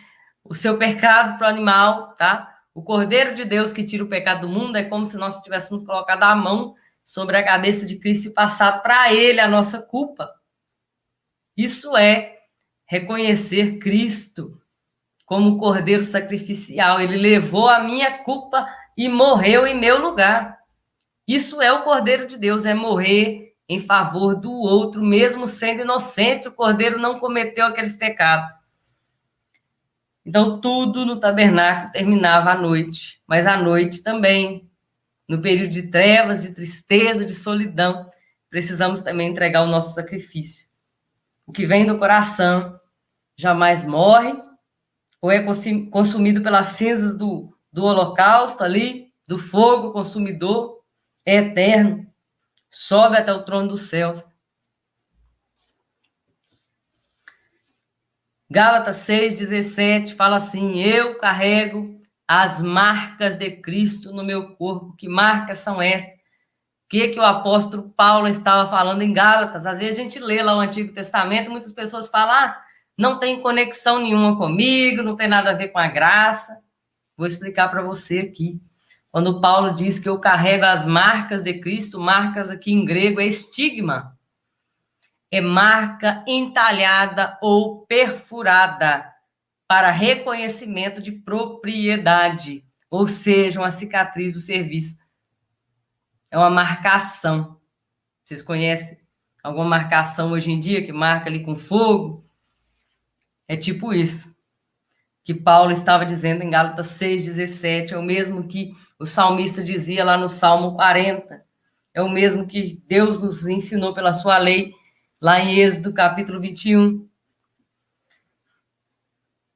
o seu pecado para o animal, tá? O Cordeiro de Deus que tira o pecado do mundo é como se nós tivéssemos colocado a mão sobre a cabeça de Cristo e passado para ele a nossa culpa. Isso é reconhecer Cristo como Cordeiro sacrificial. Ele levou a minha culpa e morreu em meu lugar. Isso é o Cordeiro de Deus, é morrer em favor do outro, mesmo sendo inocente. O Cordeiro não cometeu aqueles pecados. Então, tudo no tabernáculo terminava à noite, mas à noite também, no período de trevas, de tristeza, de solidão, precisamos também entregar o nosso sacrifício. O que vem do coração jamais morre, ou é consumido pelas cinzas do holocausto ali, do fogo consumidor, é eterno, sobe até o trono dos céus. Gálatas 6,17 fala assim: eu carrego as marcas de Cristo no meu corpo. Que marcas são essas? O que o apóstolo Paulo estava falando em Gálatas? Às vezes a gente lê lá o Antigo Testamento, muitas pessoas falam, não tem conexão nenhuma comigo, não tem nada a ver com a graça. Vou explicar para você aqui. Quando Paulo diz que eu carrego as marcas de Cristo, marcas aqui em grego é estigma. É marca entalhada ou perfurada para reconhecimento de propriedade, ou seja, uma cicatriz do serviço. É uma marcação. Vocês conhecem alguma marcação hoje em dia que marca ali com fogo? É tipo isso que Paulo estava dizendo em Gálatas 6,17. É o mesmo que o salmista dizia lá no Salmo 40. É o mesmo que Deus nos ensinou pela sua lei, lá em Êxodo capítulo 21.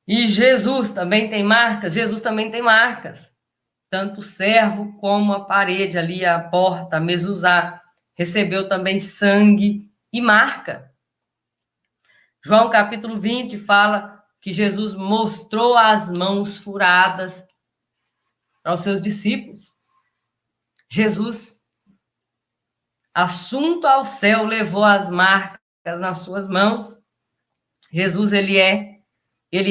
E Jesus também tem marcas? Jesus também tem marcas. Tanto o servo como a parede ali, a porta, a mezuzá, recebeu também sangue e marca. João capítulo 20 fala que Jesus mostrou as mãos furadas para os seus discípulos. Jesus, assunto ao céu, levou as marcas nas suas mãos. Jesus, ele é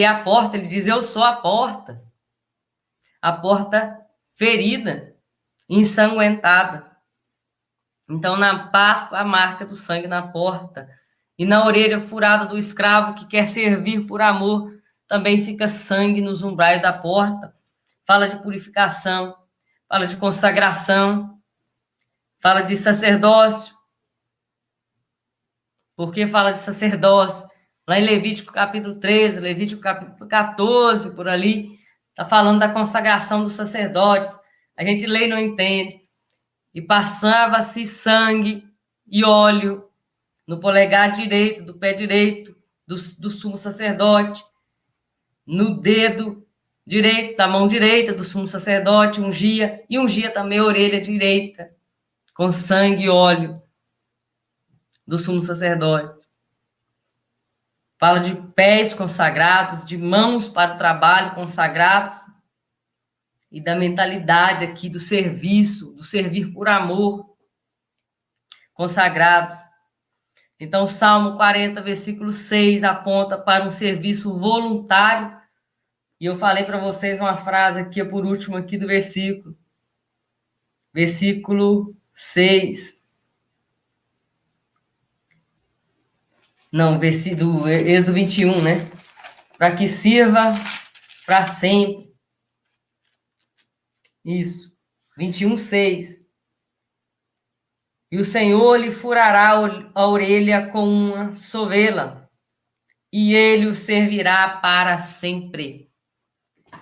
a porta, ele diz, eu sou a porta ferida, ensanguentada. Então, na Páscoa, a marca do sangue na porta. E na orelha furada do escravo que quer servir por amor, também fica sangue nos umbrais da porta. Fala de purificação, fala de consagração, fala de sacerdócio. Por que fala de sacerdócio? Lá em Levítico capítulo 13, Levítico capítulo 14, por ali, está falando da consagração dos sacerdotes. A gente lê e não entende. E passava-se sangue e óleo no polegar direito, do pé direito do sumo sacerdote, no dedo direito, da mão direita do sumo sacerdote, ungia também a orelha direita, com sangue e óleo do sumo sacerdote. Fala de pés consagrados, de mãos para o trabalho consagrados, e da mentalidade aqui do serviço, do servir por amor, consagrados. Então, Salmo 40, versículo 6, aponta para um serviço voluntário. E eu falei para vocês uma frase aqui, por último, aqui do versículo. Versículo 6. Não, do Êxodo 21, né? Para que sirva para sempre. Isso. 21, 6. E o Senhor lhe furará a orelha com uma sovela, e ele o servirá para sempre.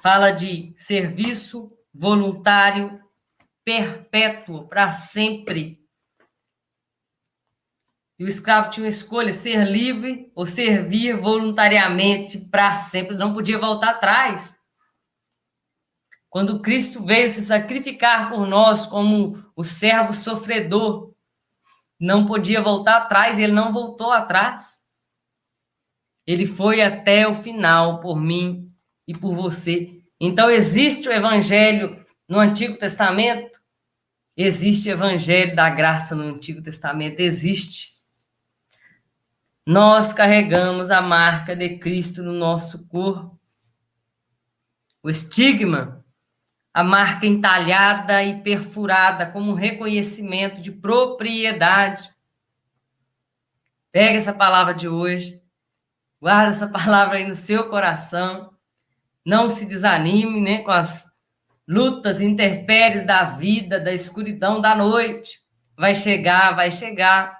Fala de serviço voluntário perpétuo, para sempre. E o escravo tinha uma escolha, ser livre ou servir voluntariamente para sempre. Não podia voltar atrás. Quando Cristo veio se sacrificar por nós como o servo sofredor, não podia voltar atrás, ele não voltou atrás. Ele foi até o final por mim e por você. Então, existe o evangelho no Antigo Testamento? Existe o evangelho da graça no Antigo Testamento? Existe. Nós carregamos a marca de Cristo no nosso corpo. O estigma, a marca entalhada e perfurada como um reconhecimento de propriedade. Pega essa palavra de hoje, guarda essa palavra aí no seu coração, não se desanime, né, com as lutas, intempéries da vida, da escuridão da noite. Vai chegar,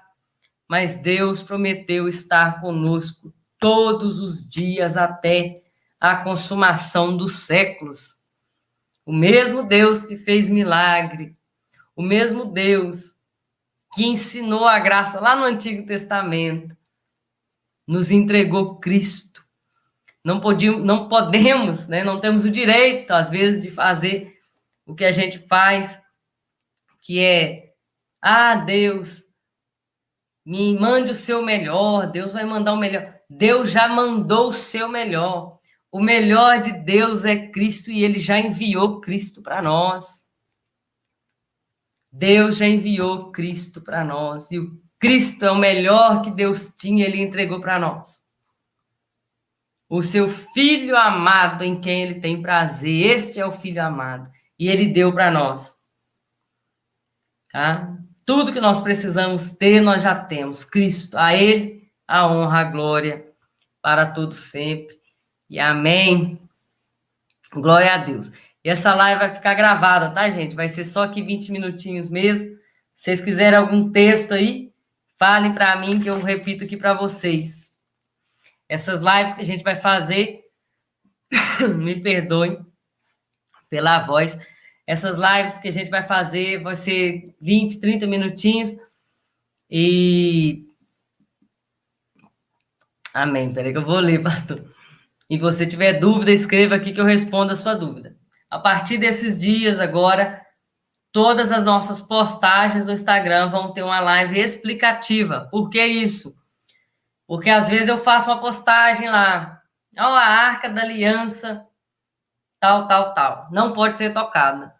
mas Deus prometeu estar conosco todos os dias até a consumação dos séculos. O mesmo Deus que fez milagre, o mesmo Deus que ensinou a graça lá no Antigo Testamento, nos entregou Cristo. Não podemos, né? Não temos o direito, às vezes, de fazer o que a gente faz, que é, Deus, me mande o seu melhor, Deus vai mandar o melhor. Deus já mandou o seu melhor. O melhor de Deus é Cristo e ele já enviou Cristo para nós. Deus já enviou Cristo para nós. E o Cristo é o melhor que Deus tinha, ele entregou para nós. O seu Filho amado em quem ele tem prazer. Este é o Filho amado. E ele deu para nós. Tá? Tudo que nós precisamos ter, nós já temos. Cristo, a ele a honra, a glória para todos sempre. E amém. Glória a Deus. E essa live vai ficar gravada, tá, gente? Vai ser só aqui 20 minutinhos mesmo. Se vocês quiserem algum texto aí, falem para mim que eu repito aqui para vocês. Essas lives que a gente vai fazer, me perdoem pela voz, essas lives que a gente vai fazer vai ser 20, 30 minutinhos. E... Amém. Peraí que eu vou ler, pastor. E você tiver dúvida, escreva aqui que eu respondo a sua dúvida. A partir desses dias agora, todas as nossas postagens no Instagram vão ter uma live explicativa. Por que isso? Porque às vezes eu faço uma postagem lá, a Arca da Aliança, tal, não pode ser tocada.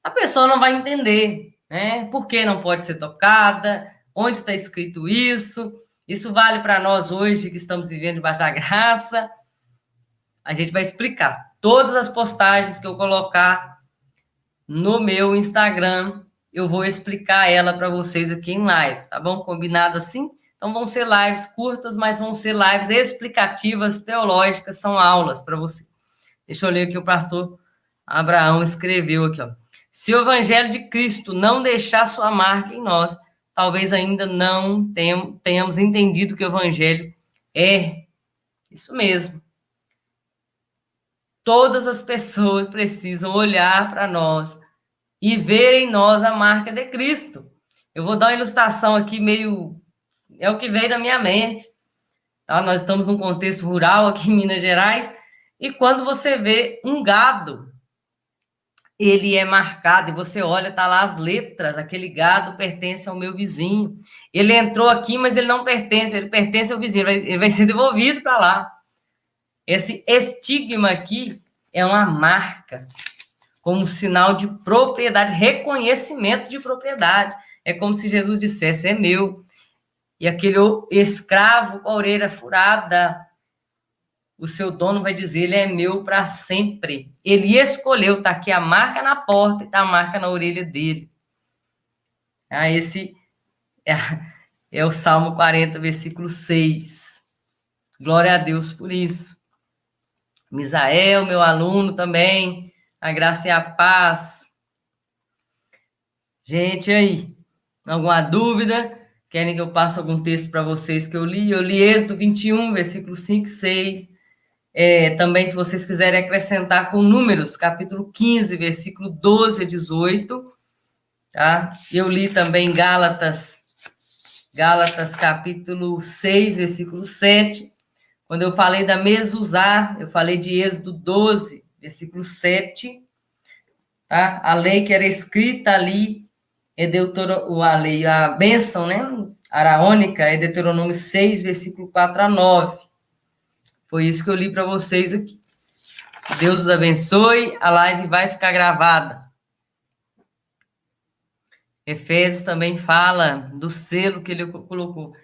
A pessoa não vai entender, né? Por que não pode ser tocada? Onde está escrito isso? Isso vale para nós hoje que estamos vivendo debaixo da graça. A gente vai explicar. Todas as postagens que eu colocar no meu Instagram, eu vou explicar ela para vocês aqui em live, tá bom? Combinado assim? Então vão ser lives curtas, mas vão ser lives explicativas, teológicas, são aulas para você. Deixa eu ler o que o pastor Abraão escreveu aqui, ó. Se o evangelho de Cristo não deixar sua marca em nós, talvez ainda não tenhamos entendido o que o evangelho é. Isso mesmo. Todas as pessoas precisam olhar para nós e ver em nós a marca de Cristo. Eu vou dar uma ilustração aqui meio... É o que veio na minha mente. Tá? Nós estamos num contexto rural aqui em Minas Gerais e quando você vê um gado, ele é marcado e você olha, tá lá as letras, aquele gado pertence ao meu vizinho. Ele entrou aqui, mas ele não pertence, ele pertence ao vizinho, ele vai ser devolvido para lá. Esse estigma aqui é uma marca, como sinal de propriedade, reconhecimento de propriedade. É como se Jesus dissesse, é meu. E aquele escravo com a orelha furada, o seu dono vai dizer, ele é meu para sempre. Ele escolheu, tá aqui a marca na porta e tá a marca na orelha dele. Esse é o Salmo 40, versículo 6. Glória a Deus por isso. Misael, meu aluno também, a graça e a paz. Gente, aí, alguma dúvida? Querem que eu passe algum texto para vocês que eu li? Eu li Êxodo 21, versículo 5 e 6. Também, se vocês quiserem acrescentar com Números, capítulo 15, versículo 12 a 18. Tá? Eu li também Gálatas, capítulo 6, versículo 7. Quando eu falei da Mezuzá, eu falei de Êxodo 12, versículo 7. Tá? A lei que era escrita ali, a bênção, né? Araônica, é Deuteronômio 6, versículo 4 a 9. Foi isso que eu li para vocês aqui. Deus os abençoe, a live vai ficar gravada. Efésios também fala do selo que ele colocou.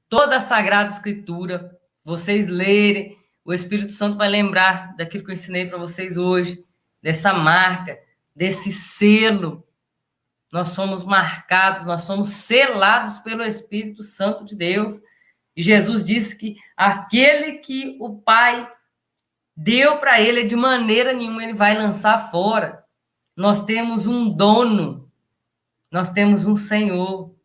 Toda a Sagrada Escritura, vocês lerem, o Espírito Santo vai lembrar daquilo que eu ensinei para vocês hoje, dessa marca. desse selo. Nós somos marcados, nós somos selados pelo Espírito Santo de Deus. E Jesus disse que aquele que o Pai deu para ele, de maneira nenhuma ele vai lançar fora. Nós temos um dono, nós temos um Senhor.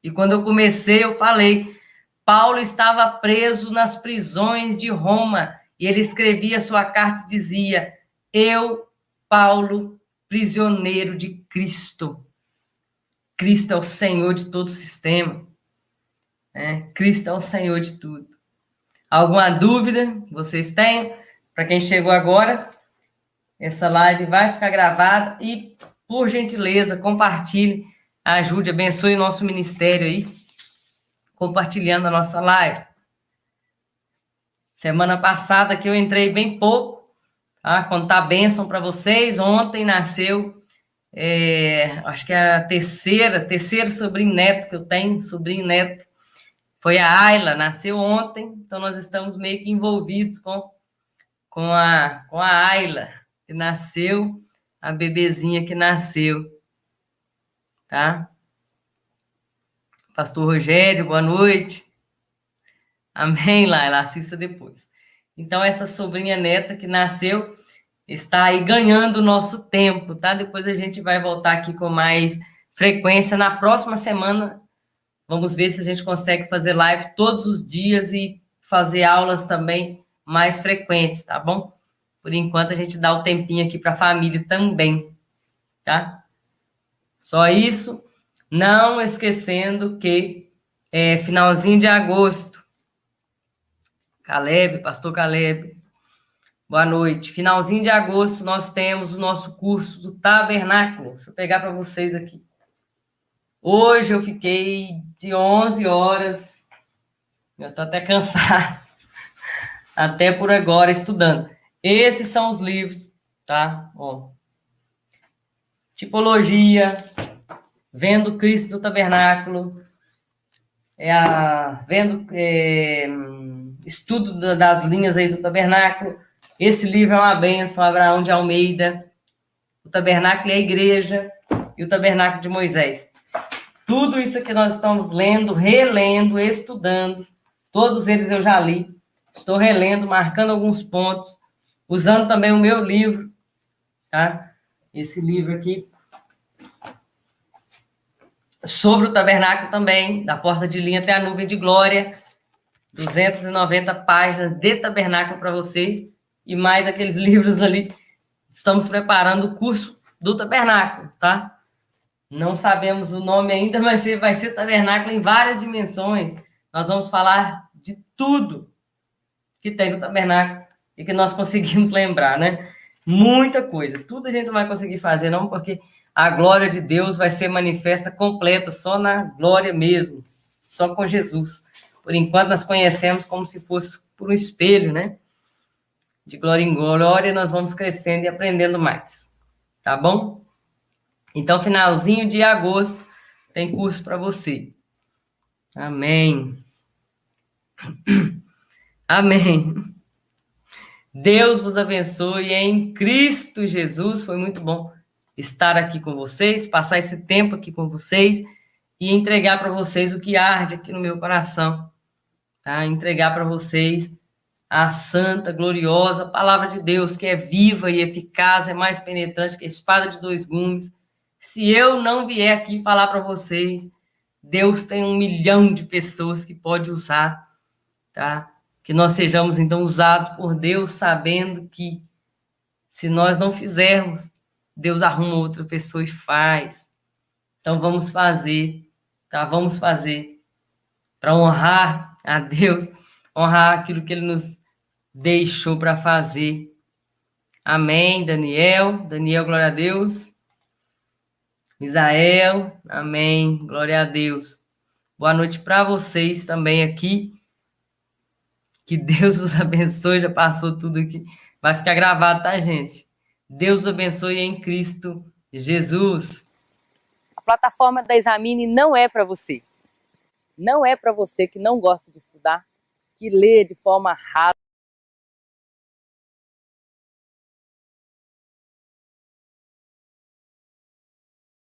E quando eu comecei, eu falei, Paulo estava preso nas prisões de Roma, e ele escrevia sua carta e dizia, eu, Paulo, prisioneiro de Cristo. Cristo é o Senhor de todo o sistema. Cristo é o Senhor de tudo. Alguma dúvida vocês têm? Para quem chegou agora, essa live vai ficar gravada e, por gentileza, compartilhe, ajude, abençoe o nosso ministério aí, compartilhando a nossa live. Semana passada que eu entrei bem pouco, tá? Contar bênção para vocês. Ontem nasceu, acho que é a terceiro sobrinho neto que eu tenho, sobrinho neto. Foi a Ayla, nasceu ontem, então nós estamos meio que envolvidos com a Ayla, que nasceu, a bebezinha que nasceu, tá? Pastor Rogério, boa noite. Amém, Laila, assista depois. Então, essa sobrinha neta que nasceu está aí ganhando o nosso tempo, tá? Depois a gente vai voltar aqui com mais frequência. Na próxima semana, vamos ver se a gente consegue fazer live todos os dias e fazer aulas também mais frequentes, tá bom? Por enquanto, a gente dá o tempinho aqui para a família também, tá? Só isso. Não esquecendo que finalzinho de agosto, Caleb, pastor Caleb, boa noite. Finalzinho de agosto, nós temos o nosso curso do Tabernáculo. Deixa eu pegar para vocês aqui. Hoje eu fiquei de 11 horas, eu estou até cansado, até por agora, estudando. Esses são os livros, tá? Ó. Tipologia, Vendo Cristo do Tabernáculo, estudo das linhas aí do Tabernáculo. Esse livro é uma bênção, Abraão de Almeida, o Tabernáculo e a Igreja, e o Tabernáculo de Moisés. Tudo isso que nós estamos lendo, relendo, estudando, todos eles eu já li, estou relendo, marcando alguns pontos, usando também o meu livro, tá? Esse livro aqui, sobre o tabernáculo também, da porta de linha até a nuvem de glória, 290 páginas de tabernáculo para vocês, e mais aqueles livros ali. Estamos preparando o curso do tabernáculo, tá? Não sabemos o nome ainda, mas vai ser tabernáculo em várias dimensões. Nós vamos falar de tudo que tem no tabernáculo e que nós conseguimos lembrar, né? Muita coisa. Tudo a gente não vai conseguir fazer, não, porque a glória de Deus vai ser manifesta completa, só na glória mesmo, só com Jesus. Por enquanto, nós conhecemos como se fosse por um espelho, né? De glória em glória, nós vamos crescendo e aprendendo mais. Tá bom? Então, finalzinho de agosto, tem curso para você. Amém. Amém. Deus vos abençoe em Cristo Jesus. Foi muito bom estar aqui com vocês, passar esse tempo aqui com vocês e entregar para vocês o que arde aqui no meu coração. Tá? Entregar para vocês a santa, gloriosa palavra de Deus, que é viva e eficaz, é mais penetrante que a espada de dois gumes. Se eu não vier aqui falar para vocês, Deus tem 1 milhão de pessoas que pode usar, tá? Que nós sejamos, então, usados por Deus, sabendo que se nós não fizermos, Deus arruma outra pessoa e faz. Então, vamos fazer, tá? Vamos fazer para honrar a Deus, honrar aquilo que Ele nos deixou para fazer. Amém, Daniel, glória a Deus. Misael, amém, glória a Deus. Boa noite para vocês também aqui. Que Deus vos abençoe, já passou tudo aqui. Vai ficar gravado, tá, gente? Deus vos abençoe em Cristo Jesus. A plataforma da Examine não é para você. Não é para você que não gosta de estudar, que lê de forma rápida.